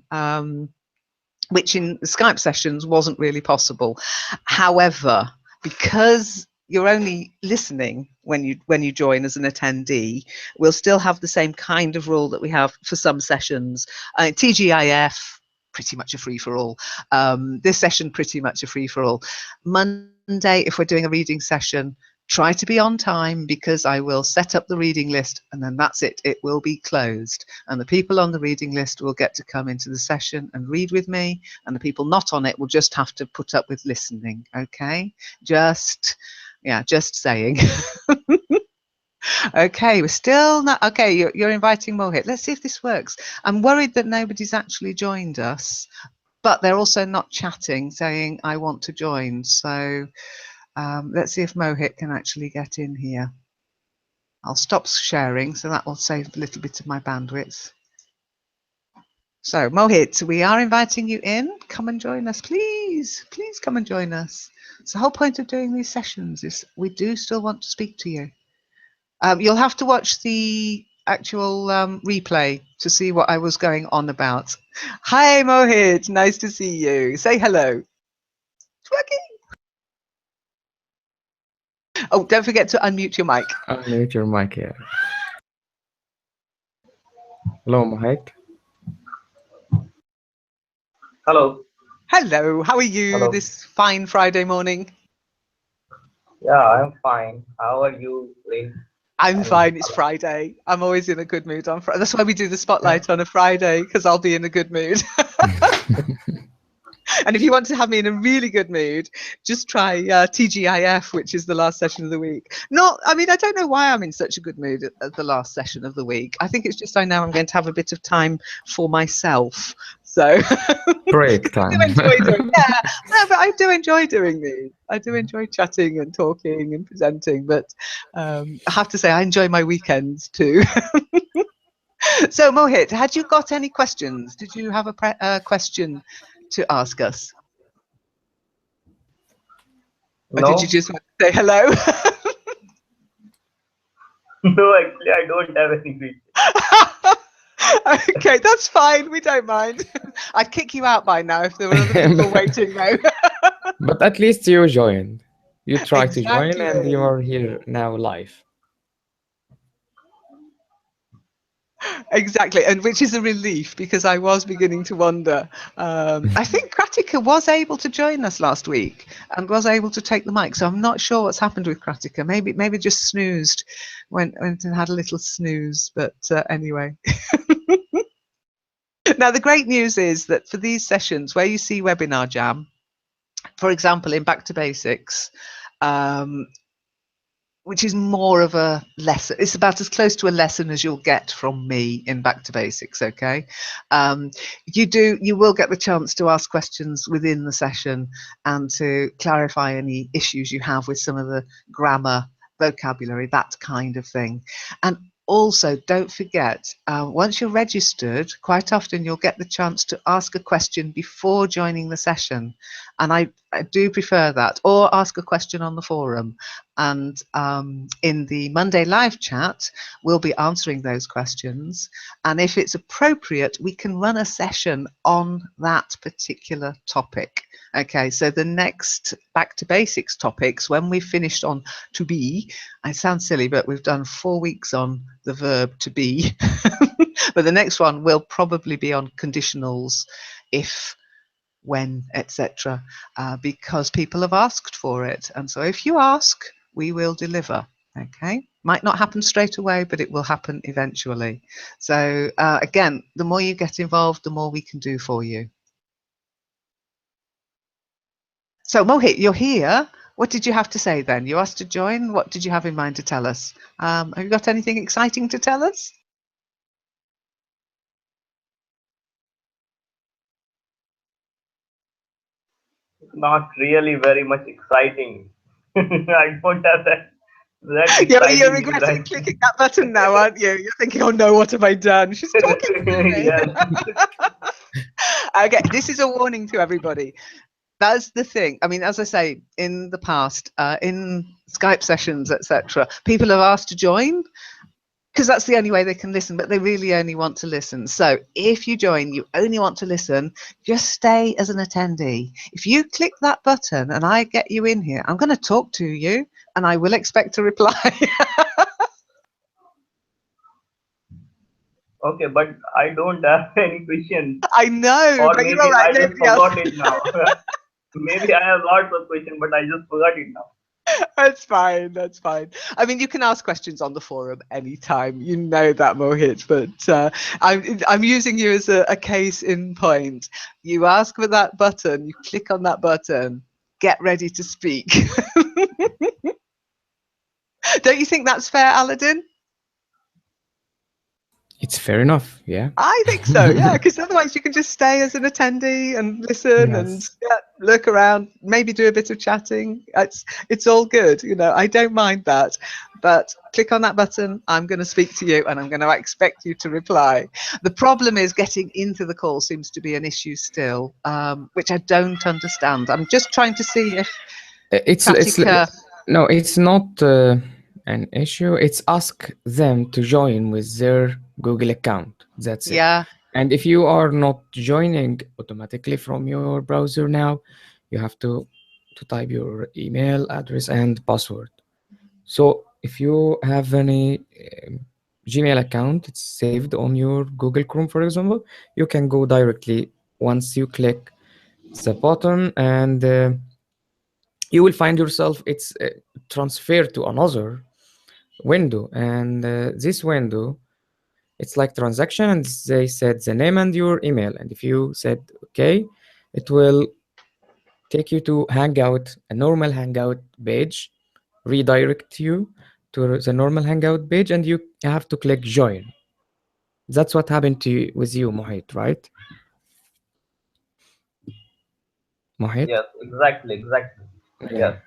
which in the Skype sessions wasn't really possible. However, because you're only listening when you join as an attendee, we'll still have the same kind of rule that we have for some sessions. TGIF, pretty much a free-for-all. This session, pretty much a free-for-all. Monday, if we're doing a reading session, try to be on time, because I will set up the reading list and then that's it. It will be closed. And the people on the reading list will get to come into the session and read with me. And the people not on it will just have to put up with listening. Okay? Just saying. Okay, we're still not. Okay, you're inviting Mohit. Let's see if this works. I'm worried that nobody's actually joined us, but they're also not chatting, saying, I want to join. So let's see if Mohit can actually get in here. I'll stop sharing, so that will save a little bit of my bandwidth. So Mohit, we are inviting you in. Come and join us, please. Please come and join us. So the whole point of doing these sessions is we do still want to speak to you. You'll have to watch the actual replay to see what I was going on about. Hi, Mohit. Nice to see you. Say hello. Twerking. Oh, don't forget to unmute your mic. Unmute your mic here. Hello, Mohit. Hello. Hello. How are you Hello. this fine Friday morning? Yeah, I'm fine. How are you, Lynn? I'm I mean, fine. It's Friday. I'm always in a good mood on Friday. That's why we do the spotlight on a Friday, because I'll be in a good mood. And if you want to have me in a really good mood, just try TGIF, which is the last session of the week. I mean, I don't know why I'm in such a good mood at the last session of the week. I think it's just I know I'm going to have a bit of time for myself. So Break I do time. enjoy doing, yeah, no, but I do enjoy doing these. I do enjoy chatting and talking and presenting, but I have to say I enjoy my weekends too. So Mohit, had you got any questions? Did you have a question to ask us? Or did you no, just want to say hello? no, actually, I don't have any question. Okay, that's fine. We don't mind. I'd kick you out by now if there were other people waiting though. But at least you joined. You tried to join and you Exactly. are here now live. Exactly, and which is a relief because I was beginning to wonder. I think Kratika was able to join us last week and was able to take the mic, so I'm not sure what's happened with Kratika. Maybe just snoozed, went and had a little snooze. But anyway. Now the great news is that for these sessions where you see Webinar Jam, for example, in Back to Basics, um, which is more of a lesson. It's about as close to a lesson as you'll get from me in Back to Basics, okay? You will get the chance to ask questions within the session and to clarify any issues you have with some of the grammar, vocabulary, that kind of thing. And also, don't forget, once you're registered, quite often you'll get the chance to ask a question before joining the session. And I do prefer that, or ask a question on the forum. And in the Monday live chat, we'll be answering those questions. And if it's appropriate, we can run a session on that particular topic. Okay, so the next Back to Basics topics, when we've finished on to be, I sound silly, but we've done 4 weeks on the verb to be. But the next one will probably be on conditionals, if, when, etc., because people have asked for it. And so if you ask, we will deliver. Okay, might not happen straight away, but it will happen eventually. So again, the more you get involved, the more we can do for you. So Mohit, you're here. What did you have to say then? You asked to join. What did you have in mind to tell us? Have you got anything exciting to tell us? Not really very much exciting. I don't have that You're exciting news regretting right clicking that button now, aren't you? You're thinking, oh no, what have I done? She's talking to me. Yes. Okay, this is a warning to everybody. That's the thing. I mean, as I say, in the past, in Skype sessions, etc., people have asked to join because that's the only way they can listen, but they really only want to listen. So if you join, you only want to listen, just stay as an attendee. If you click that button and I get you in here, I'm going to talk to you and I will expect a reply. Okay, but I don't have any questions. I know, Or but you're all maybe right. I just Nobody else. forgot it now. Maybe I have lots of questions, but I just forgot it now. That's fine. That's fine. I mean, you can ask questions on the forum anytime. You know that, Mohit. But I'm using you as a case in point. You ask for that button. You click on that button. Get ready to speak. Don't you think that's fair, Aladdin? It's fair enough, yeah. I think so, yeah, because otherwise you can just stay as an attendee and listen and Yes. look around, maybe do a bit of chatting. It's all good, you know. I don't mind that, but click on that button. I'm going to speak to you, and I'm going to expect you to reply. The problem is getting into the call seems to be an issue still, which I don't understand. I'm just trying to see if It's Pratika. no, it's not an issue, it's ask them to join with their Google account. That's it. Yeah. And if you are not joining automatically from your browser now, you have to type your email address and password. So if you have any Gmail account, it's saved on your Google Chrome, for example, you can go directly once you click the button, and you will find yourself it's transferred to another window, and this window, it's like transaction, and they said the name and your email, and if you said okay, it will take you to Hangout, a normal Hangout page, redirect you to the normal Hangout page, and you have to click join. That's what happened to you, with you, Mohit, right? Mohit? Yes, exactly, exactly. Yeah, Yes,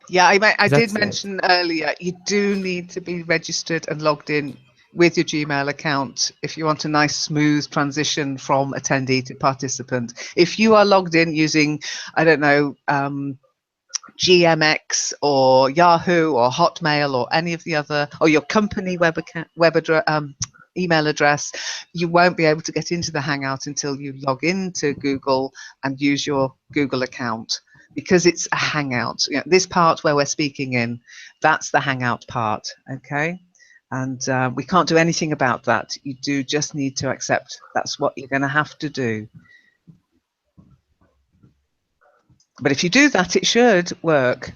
Yeah, I did that's it. mention earlier, you do need to be registered and logged in with your Gmail account if you want a nice smooth transition from attendee to participant. If you are logged in using, I don't know, GMX or Yahoo or Hotmail or any of the other, or your company email address, you won't be able to get into the Hangout until you log into Google and use your Google account, because it's a Hangout. You know, this part where we're speaking in, that's the Hangout part, okay? And we can't do anything about that. You do just need to accept that's what you're going to have to do. But if you do that, it should work.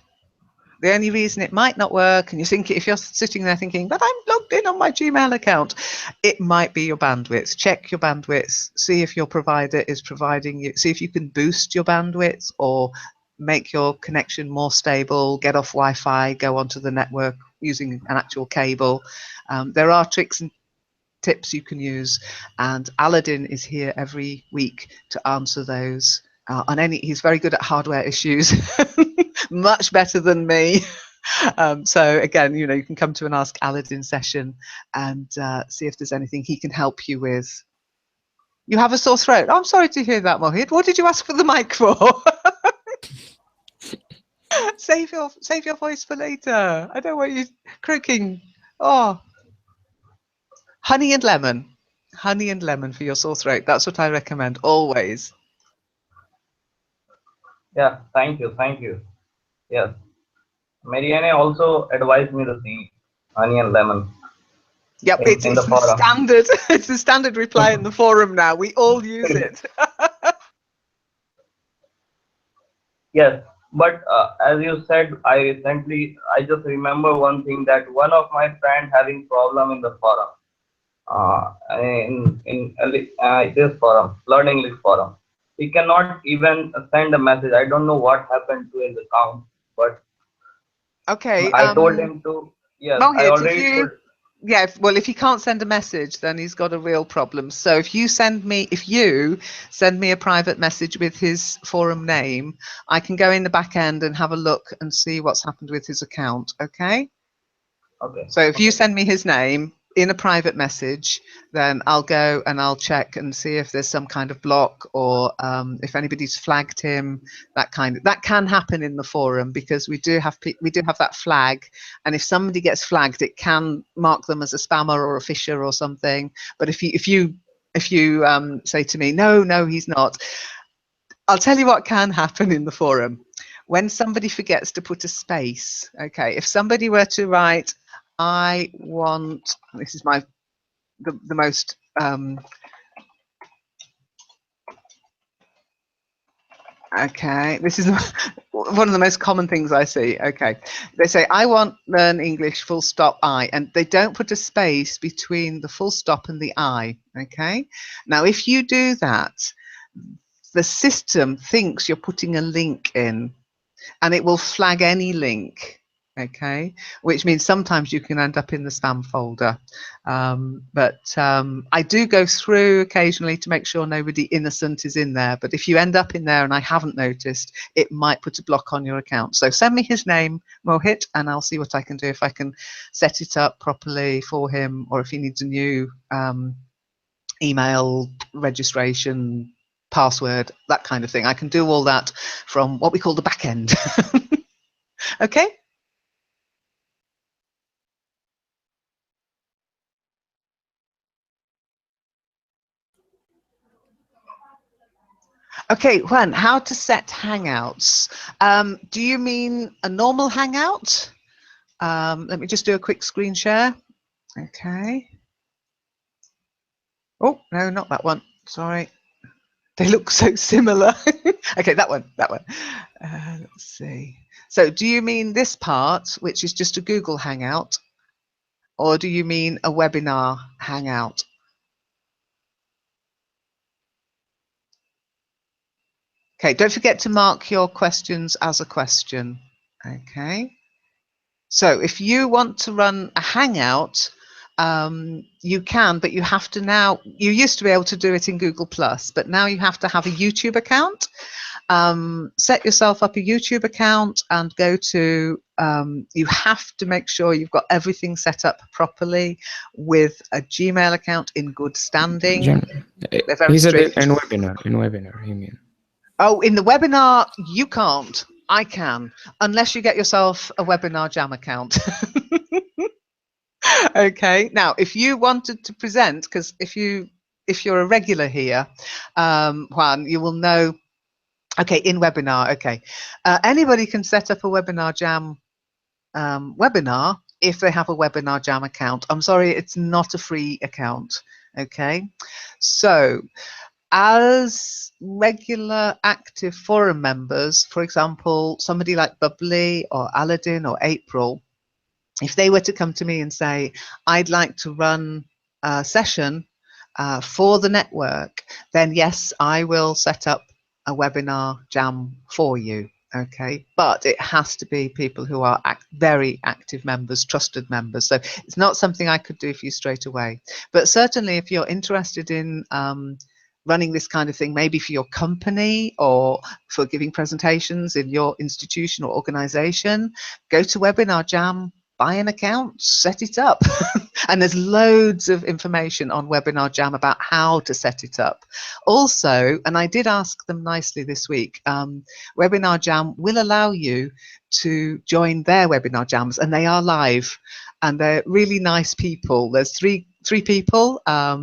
The only reason it might not work, and you think, if you're sitting there thinking, but I'm logged in on my Gmail account, it might be your bandwidth. Check your bandwidth, see if your provider is providing you, see if you can boost your bandwidth or make your connection more stable, get off Wi-Fi, go onto the network using an actual cable. There are tricks and tips you can use, and Aladdin is here every week to answer those. On any, he's very good at hardware issues, much better than me. So again, you know, you can come to an Ask Aladdin session and see if there's anything he can help you with. You have a sore throat. I'm sorry to hear that, Mohit. What did you ask for the mic for? Save your voice for later. I don't want you croaking. Oh, honey and lemon. Honey and lemon for your sore throat. That's what I recommend always. yeah. Thank you, thank you. Yes, Marianne also advised me the same, honey and lemon, Yep, in it's the the forum. standard. It's the standard reply in the forum now. We all use it. Yes, but as you said, I just remember one thing, that one of my friend having problem in the forum, in this forum, Learn English forum. He cannot even send a message. I don't know what happened to his account, but Okay, I told him to. Yes, I Mohit, if already you, told. yeah, well, if he can't send a message, then he's got a real problem. So if you send me a private message with his forum name, I can go in the back end and have a look and see what's happened with his account. Okay. Okay, So if you okay, send me his name in a private message, then I'll go and I'll check and see if there's some kind of block, or if anybody's flagged him. That can happen in the forum, because we do have that flag, and if somebody gets flagged, it can mark them as a spammer or a phisher or something. But if you say to me, no, he's not, I'll tell you what can happen in the forum. When somebody forgets to put a space, okay, if somebody were to write, I want, this is the most, okay, this is one of the most common things I see. Okay, they say, I want learn English full stop I, and they don't put a space between the full stop and the I. Okay, now if you do that, the system thinks you're putting a link in, and it will flag any link, okay, which means sometimes you can end up in the spam folder. But I do go through occasionally to make sure nobody innocent is in there, but if you end up in there and I haven't noticed, it might put a block on your account. So send me his name, Mohit, and I'll see what I can do, if I can set it up properly for him, or if he needs a new email registration, password, that kind of thing. I can do all that from what we call the back end. Okay. Okay, Juan, how to set Hangouts. Do you mean a normal Hangout? Let me just do a quick screen share. Okay. Oh, no, not that one. Sorry. They look so similar. Okay, that one, that one. Let's see. So do you mean this part, which is just a Google Hangout, or do you mean a webinar Hangout? Okay, don't forget to mark your questions as a question. Okay. So if you want to run a Hangout, you can, but you have to now, you used to be able to do it in Google+, but now you have to have a YouTube account. Set yourself up a YouTube account and go to, you have to make sure you've got everything set up properly with a Gmail account in good standing. They're very He said strict. in webinar, you mean? Oh, in the webinar, you can't. I can, unless you get yourself a Webinar Jam account. Okay. Now, if you wanted to present, because if you're a regular here, Juan, you will know. Okay, in webinar. Okay, anybody can set up a Webinar Jam webinar if they have a Webinar Jam account. I'm sorry, it's not a free account. Okay, so as regular active forum members, for example, somebody like Bubbly or Aladdin or April, if they were to come to me and say, I'd like to run a session for the network, then yes, I will set up a webinar jam for you. Okay, but it has to be people who are very active members, trusted members. So it's not something I could do for you straight away. But certainly if you're interested in running this kind of thing, maybe for your company or for giving presentations in your institution or organization, go to Webinar Jam, buy an account, set it up. And there's loads of information on Webinar Jam about how to set it up. Also, and I did ask them nicely this week, Webinar Jam will allow you to join their Webinar Jams, and they are live, and they're really nice people. There's three people, a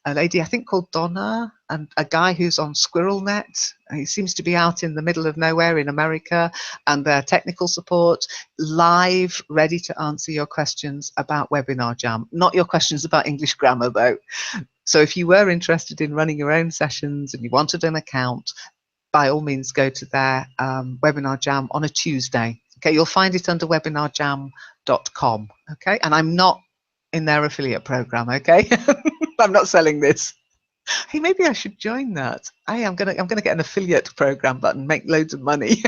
lady I think called Donna, and a guy who's on SquirrelNet. He seems to be out in the middle of nowhere in America, and their technical support, live, ready to answer your questions about Webinar Jam. Not your questions about English grammar though. So if you were interested in running your own sessions and you wanted an account, by all means go to their Webinar Jam on a Tuesday. Okay, you'll find it under webinarjam.com. Okay, and I'm not in their affiliate program. Okay, I'm not selling this. Hey, maybe I should join that. I'm gonna get an affiliate program button, make loads of money.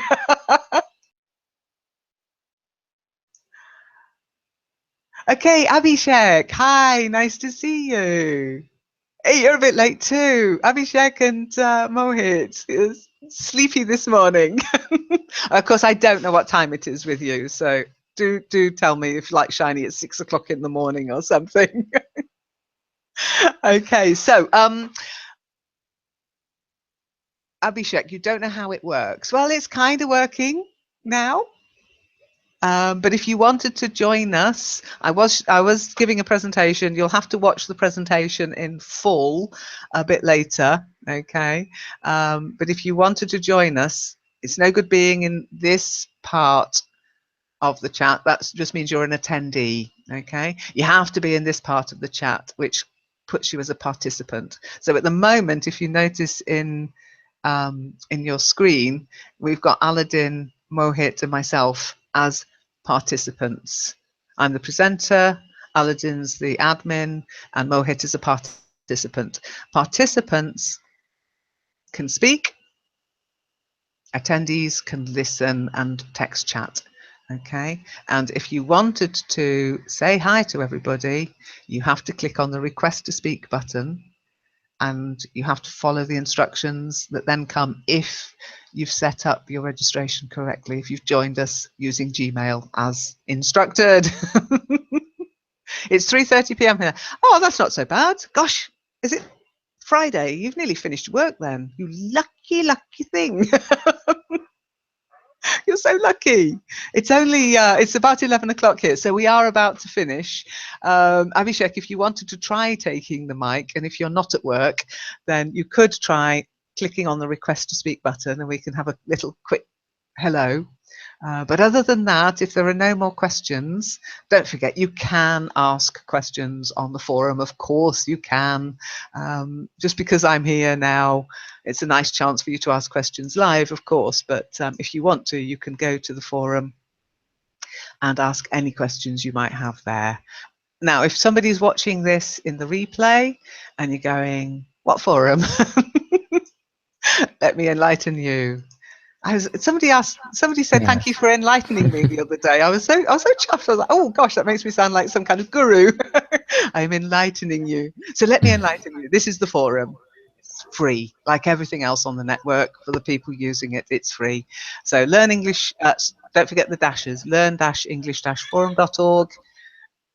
Okay, Abhishek, hi, nice to see you. Hey, you're a bit late too. Abhishek and Mohit is sleepy this morning. Of course, I don't know what time it is with you, so do tell me if you like shiny at 6 o'clock in the morning or something. Okay, so Abhishek, you don't know how it works. Well, it's kind of working now. But if you wanted to join us, I was giving a presentation. You'll have to watch the presentation in full a bit later, okay? But if you wanted to join us, it's no good being in this part of the chat. That just means you're an attendee, okay? You have to be in this part of the chat, which puts you as a participant. So at the moment, if you notice in your screen, we've got Aladdin, Mohit, and myself as participants. I'm the presenter, Aladdin's the admin, and Mohit is a participant. Participants can speak, attendees can listen and text chat. Okay, and if you wanted to say hi to everybody, you have to click on the request to speak button, and you have to follow the instructions that then come if you've set up your registration correctly, if you've joined us using Gmail as instructed. It's 3:30 p.m. here. Oh, that's not so bad. Gosh, is it Friday? You've nearly finished work then. You lucky, lucky thing. You're so lucky. It's only it's about 11 o'clock here, so we are about to finish. Abhishek, if you wanted to try taking the mic, and if you're not at work, then you could try clicking on the request to speak button, and we can have a little quick hello. But other than that, if there are no more questions, don't forget you can ask questions on the forum. Of course you can. Just because I'm here now, it's a nice chance for you to ask questions live, of course, but if you want to, you can go to the forum and ask any questions you might have there. Now, if somebody's watching this in the replay and you're going, what forum? Let me enlighten you. Somebody said, thank you Yes. for enlightening me the other day. I was so chuffed. I was like, oh gosh, that makes me sound like some kind of guru. I'm enlightening you. So let me enlighten you. This is the forum. It's free, like everything else on the network. For the people using it, it's free. So learn English. Don't forget the dashes. learn-english-forum.org.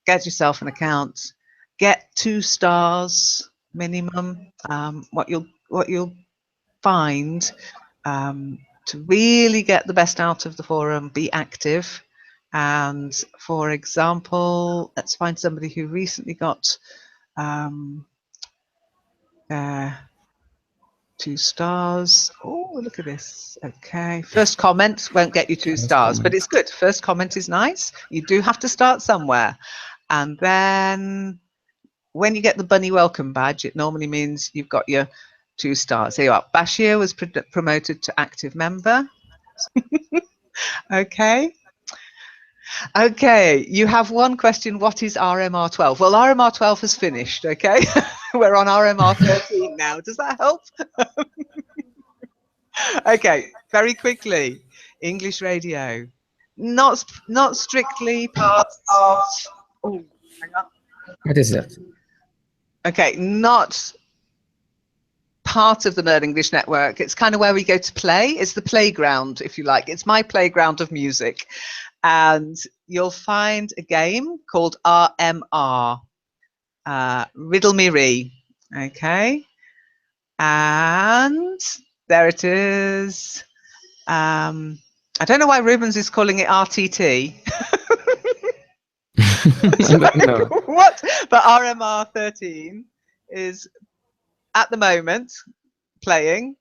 Get yourself an account. Get 2 stars minimum. What you'll find. To really get the best out of the forum, be active. And for example, let's find somebody who recently got 2 stars. Oh, look at this. Okay, first comment won't get you 2 First stars, but comment. it's good. First comment is nice. You do have to start somewhere. And then when you get the bunny welcome badge, it normally means you've got your 2 stars. Here you are. Bashir was promoted to active member. Okay. Okay, you have one question. What is RMR12? Well, RMR12 has finished, okay? We're on RMR13 now. Does that help? Okay, very quickly. English radio. Not strictly part of... Oh, hang on. What is that? Okay, not part of the Learn English Network. It's kind of where we go to play. It's the playground, if you like. It's my playground of music. And you'll find a game called RMR, Riddle Me Ree. Okay, and there it is. I don't know why Rubens is calling it RTT. I don't know. What? But RMR 13 is at the moment playing.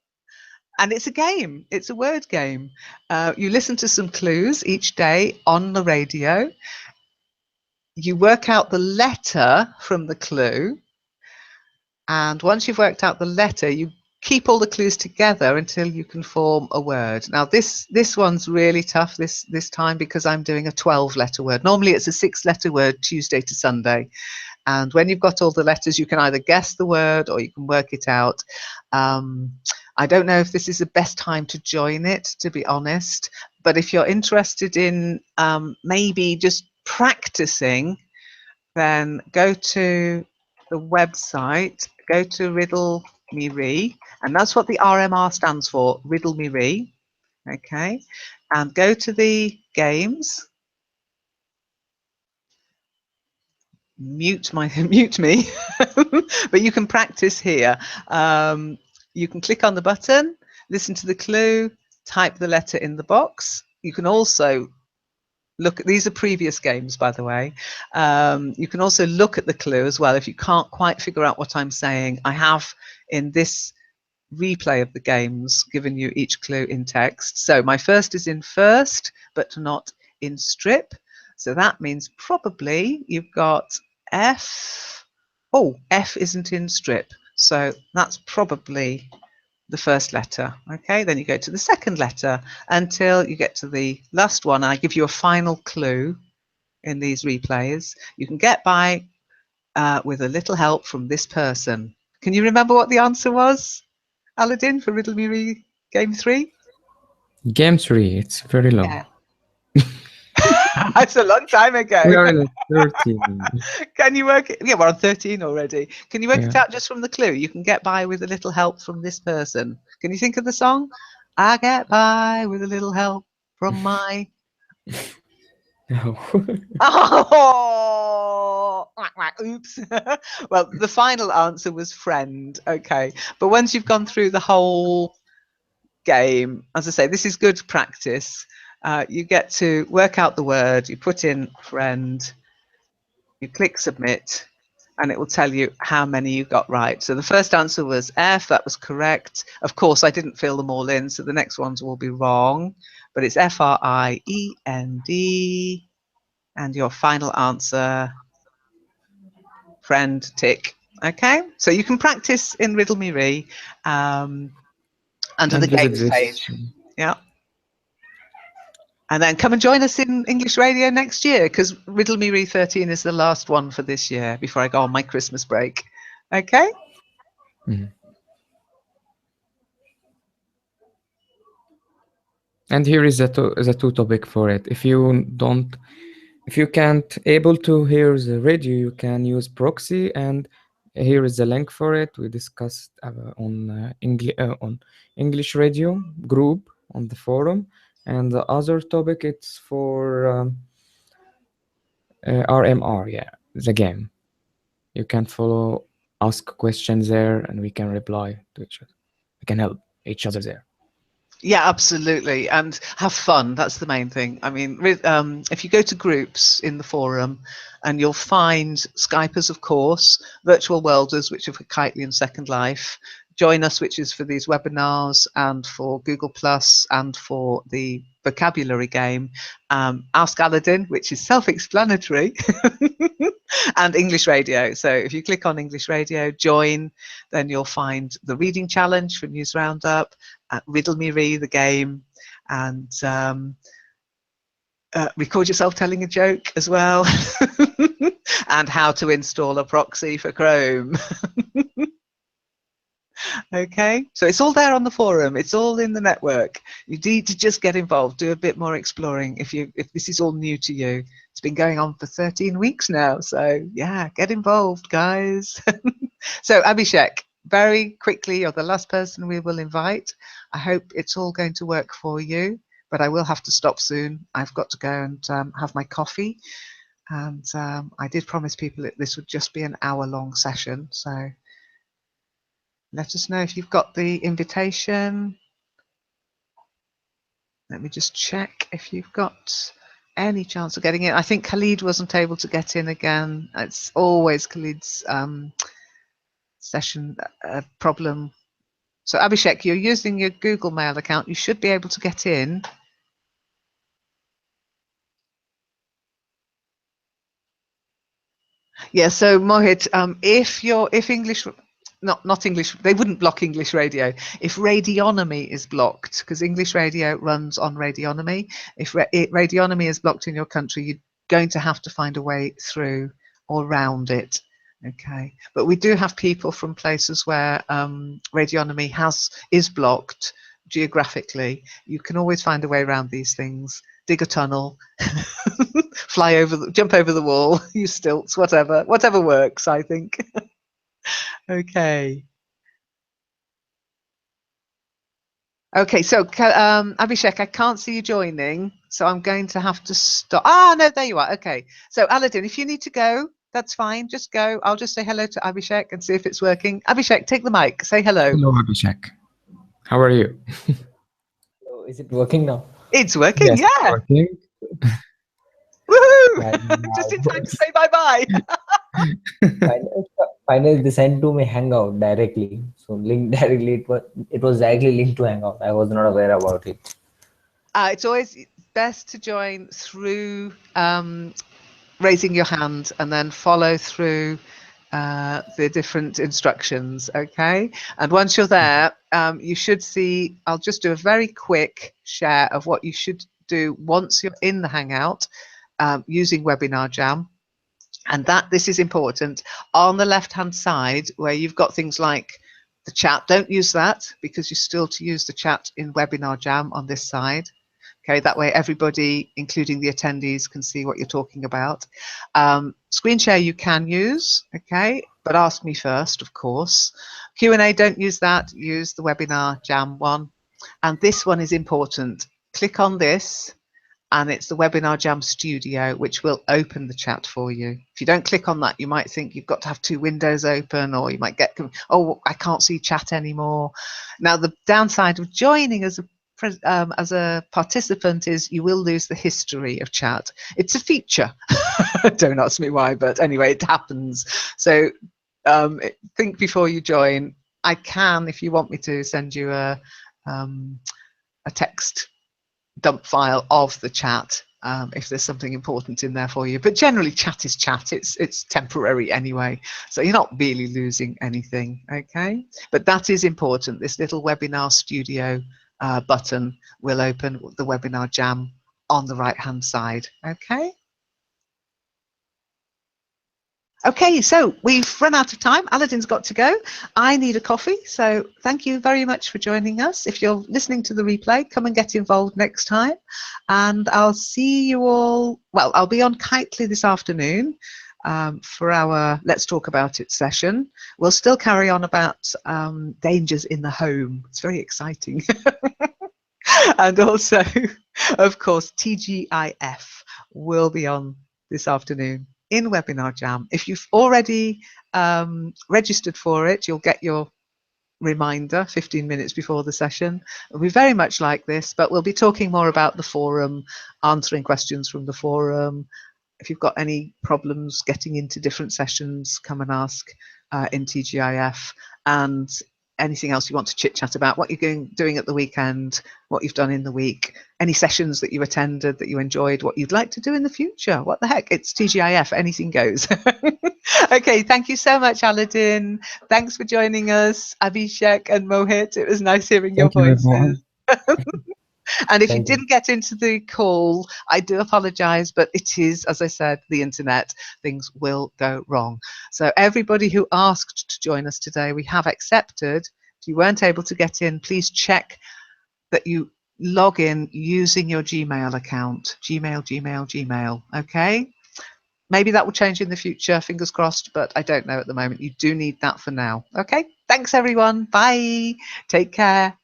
And it's a game. It's a word game. You listen to some clues each day on the radio. You work out the letter from the clue. And once you've worked out the letter, you keep all the clues together until you can form a word. Now, this one's really tough this time because I'm doing a 12-letter word. Normally, it's a 6-letter word Tuesday to Sunday. And when you've got all the letters, you can either guess the word or you can work it out. I don't know if this is the best time to join it, to be honest. But if you're interested in maybe just practicing, then go to the website, go to Riddle Me Ree, and that's what the RMR stands for, Riddle Me Ree. Okay, and go to the games. Mute me, but you can practice here. You can click on the button, listen to the clue, type the letter in the box. You can also look at, these are previous games, by the way. You can also look at the clue as well if you can't quite figure out what I'm saying. I have in this replay of the games given you each clue in text. So my first is in first, but not in strip. So that means probably you've got F. Oh, F isn't in strip. So that's probably the first letter. Okay, then you go to the second letter until you get to the last one. I give you a final clue in these replays. You can get by with a little help from this person. Can you remember what the answer was, Aladdin, for Riddle Me Ree Game 3? Game 3, it's very long. Yeah. It's a long time ago. We are in 13. Can you work it? Yeah, we're on 13 already. Can you work it Yeah. out just from the clue? You can get by with a little help from this person. Can you think of the song? I get by with a little help from my... No. Oh, oops. Well, the final answer was friend. Okay, but once you've gone through the whole game, as I say, this is good practice. You get to work out the word, you put in friend, you click submit, and it will tell you how many you got right. So the first answer was F, that was correct. Of course, I didn't fill them all in, so the next ones will be wrong, but it's Friend. And your final answer, friend, tick. Okay, so you can practice in Riddle Me Ree under the And visit games this. page. Yeah. And then come and join us in English Radio next year, because Riddle Me Ree 13 is the last one for this year before I go on my Christmas break. Okay? Mhm. And here is the two topic for it. If you can't able to hear the radio, you can use proxy, and here is the link for it. We discussed on English radio group on the forum, and the other topic it's for RMR, yeah, the game. You can follow, ask questions there, and we can reply to each other. We can help each other there. Yeah, absolutely. And have fun. That's the main thing. I mean, if you go to groups in the forum, and you'll find Skypers, of course, virtual worlders, which are for Kitely and Second Life, Join Us, which is for these webinars, and for Google Plus, and for the vocabulary game, Ask Aladdin, which is self-explanatory, and English Radio. So if you click on English Radio, join, then you'll find the reading challenge from News Roundup, Riddle Me Ree, the game, and record yourself telling a joke as well, and how to install a proxy for Chrome. Okay, so it's all there on the forum. It's all in the network. You need to just get involved, do a bit more exploring. If this is all new to you, it's been going on for 13 weeks now. So yeah, get involved, guys. So Abhishek, very quickly, you're the last person we will invite. I hope it's all going to work for you, but I will have to stop soon. I've got to go and have my coffee. And I did promise people that this would just be an hour-long session. So let us know if you've got the invitation. Let me just check if you've got any chance of getting in. I think Khalid wasn't able to get in again. It's always Khalid's session problem. So Abhishek, you're using your Google Mail account. You should be able to get in. Yeah, so Mohit, if English, not English, they wouldn't block English Radio. If Radionomy is blocked, because English Radio runs on Radionomy, if Radionomy is blocked in your country, you're going to have to find a way through or round it. Okay, but we do have people from places where Radionomy is blocked geographically. You can always find a way around these things. Dig a tunnel, jump over the wall, use stilts, whatever works, I think. Okay. Okay, so Abhishek, I can't see you joining, so I'm going to have to stop. Ah, no, there you are. Okay, so Aladdin, if you need to go, that's fine. Just go. I'll just say hello to Abhishek and see if it's working. Abhishek, take the mic. Say hello. Hello, Abhishek. How are you? So is it working now? It's working, Yes, yeah. working. Woohoo! Just in time to say bye-bye. Finally, they sent to me Hangout directly. So link directly. It was directly linked to Hangout. I was not aware about it. It's always best to join through raising your hand and then follow through the different instructions. Okay, and once you're there, you should see. I'll just do a very quick share of what you should do once you're in the Hangout using Webinar Jam. And this is important. On the left-hand side, where you've got things like the chat, don't use that, because you're still to use the chat in Webinar Jam on this side. Okay, that way everybody, including the attendees, can see what you're talking about. Screen share you can use, okay, but ask me first, of course. Q&A, don't use that. Use the Webinar Jam one. And this one is important. Click on this, and it's the Webinar Jam Studio, which will open the chat for you. If you don't click on that, you might think you've got to have two windows open, or you might get, oh, I can't see chat anymore. Now, the downside of joining as a participant is you will lose the history of chat. It's a feature. Don't ask me why, but anyway, it happens. So think before you join. I can, if you want me to, send you a text dump file of the chat if there's something important in there for you. But generally, chat is chat. It's temporary anyway, so you're not really losing anything. Okay, but that is important. This little webinar studio button will open the webinar jam on the right hand side. Okay. Okay, so we've run out of time. Aladdin's got to go. I need a coffee, so thank you very much for joining us. If you're listening to the replay, come and get involved next time. And I'll see you all, well, I'll be on Kitely this afternoon for our Let's Talk About It session. We'll still carry on about dangers in the home. It's very exciting. And also, of course, TGIF will be on this afternoon in Webinar Jam. If you've already registered for it, you'll get your reminder 15 minutes before the session. It'll be very much like this, but we'll be talking more about the forum, answering questions from the forum. If you've got any problems getting into different sessions, come and ask in TGIF. And anything else you want to chit chat about, what you're doing at the weekend, what you've done in the week, any sessions that you attended that you enjoyed, what you'd like to do in the future. What the heck, it's TGIF, anything goes. Okay, thank you so much, Aladdin. Thanks for joining us, Abhishek and Mohit. It was nice hearing your Thank you, voices. everyone. And if you Thank you. didn't get into the call, I do apologize, but it is, as I said, the internet. Things will go wrong. So everybody who asked to join us today, we have accepted. If you weren't able to get in, please check that you log in using your Gmail account. Gmail. Okay? Maybe that will change in the future, fingers crossed, but I don't know at the moment. You do need that for now. Okay? Thanks, everyone. Bye. Take care.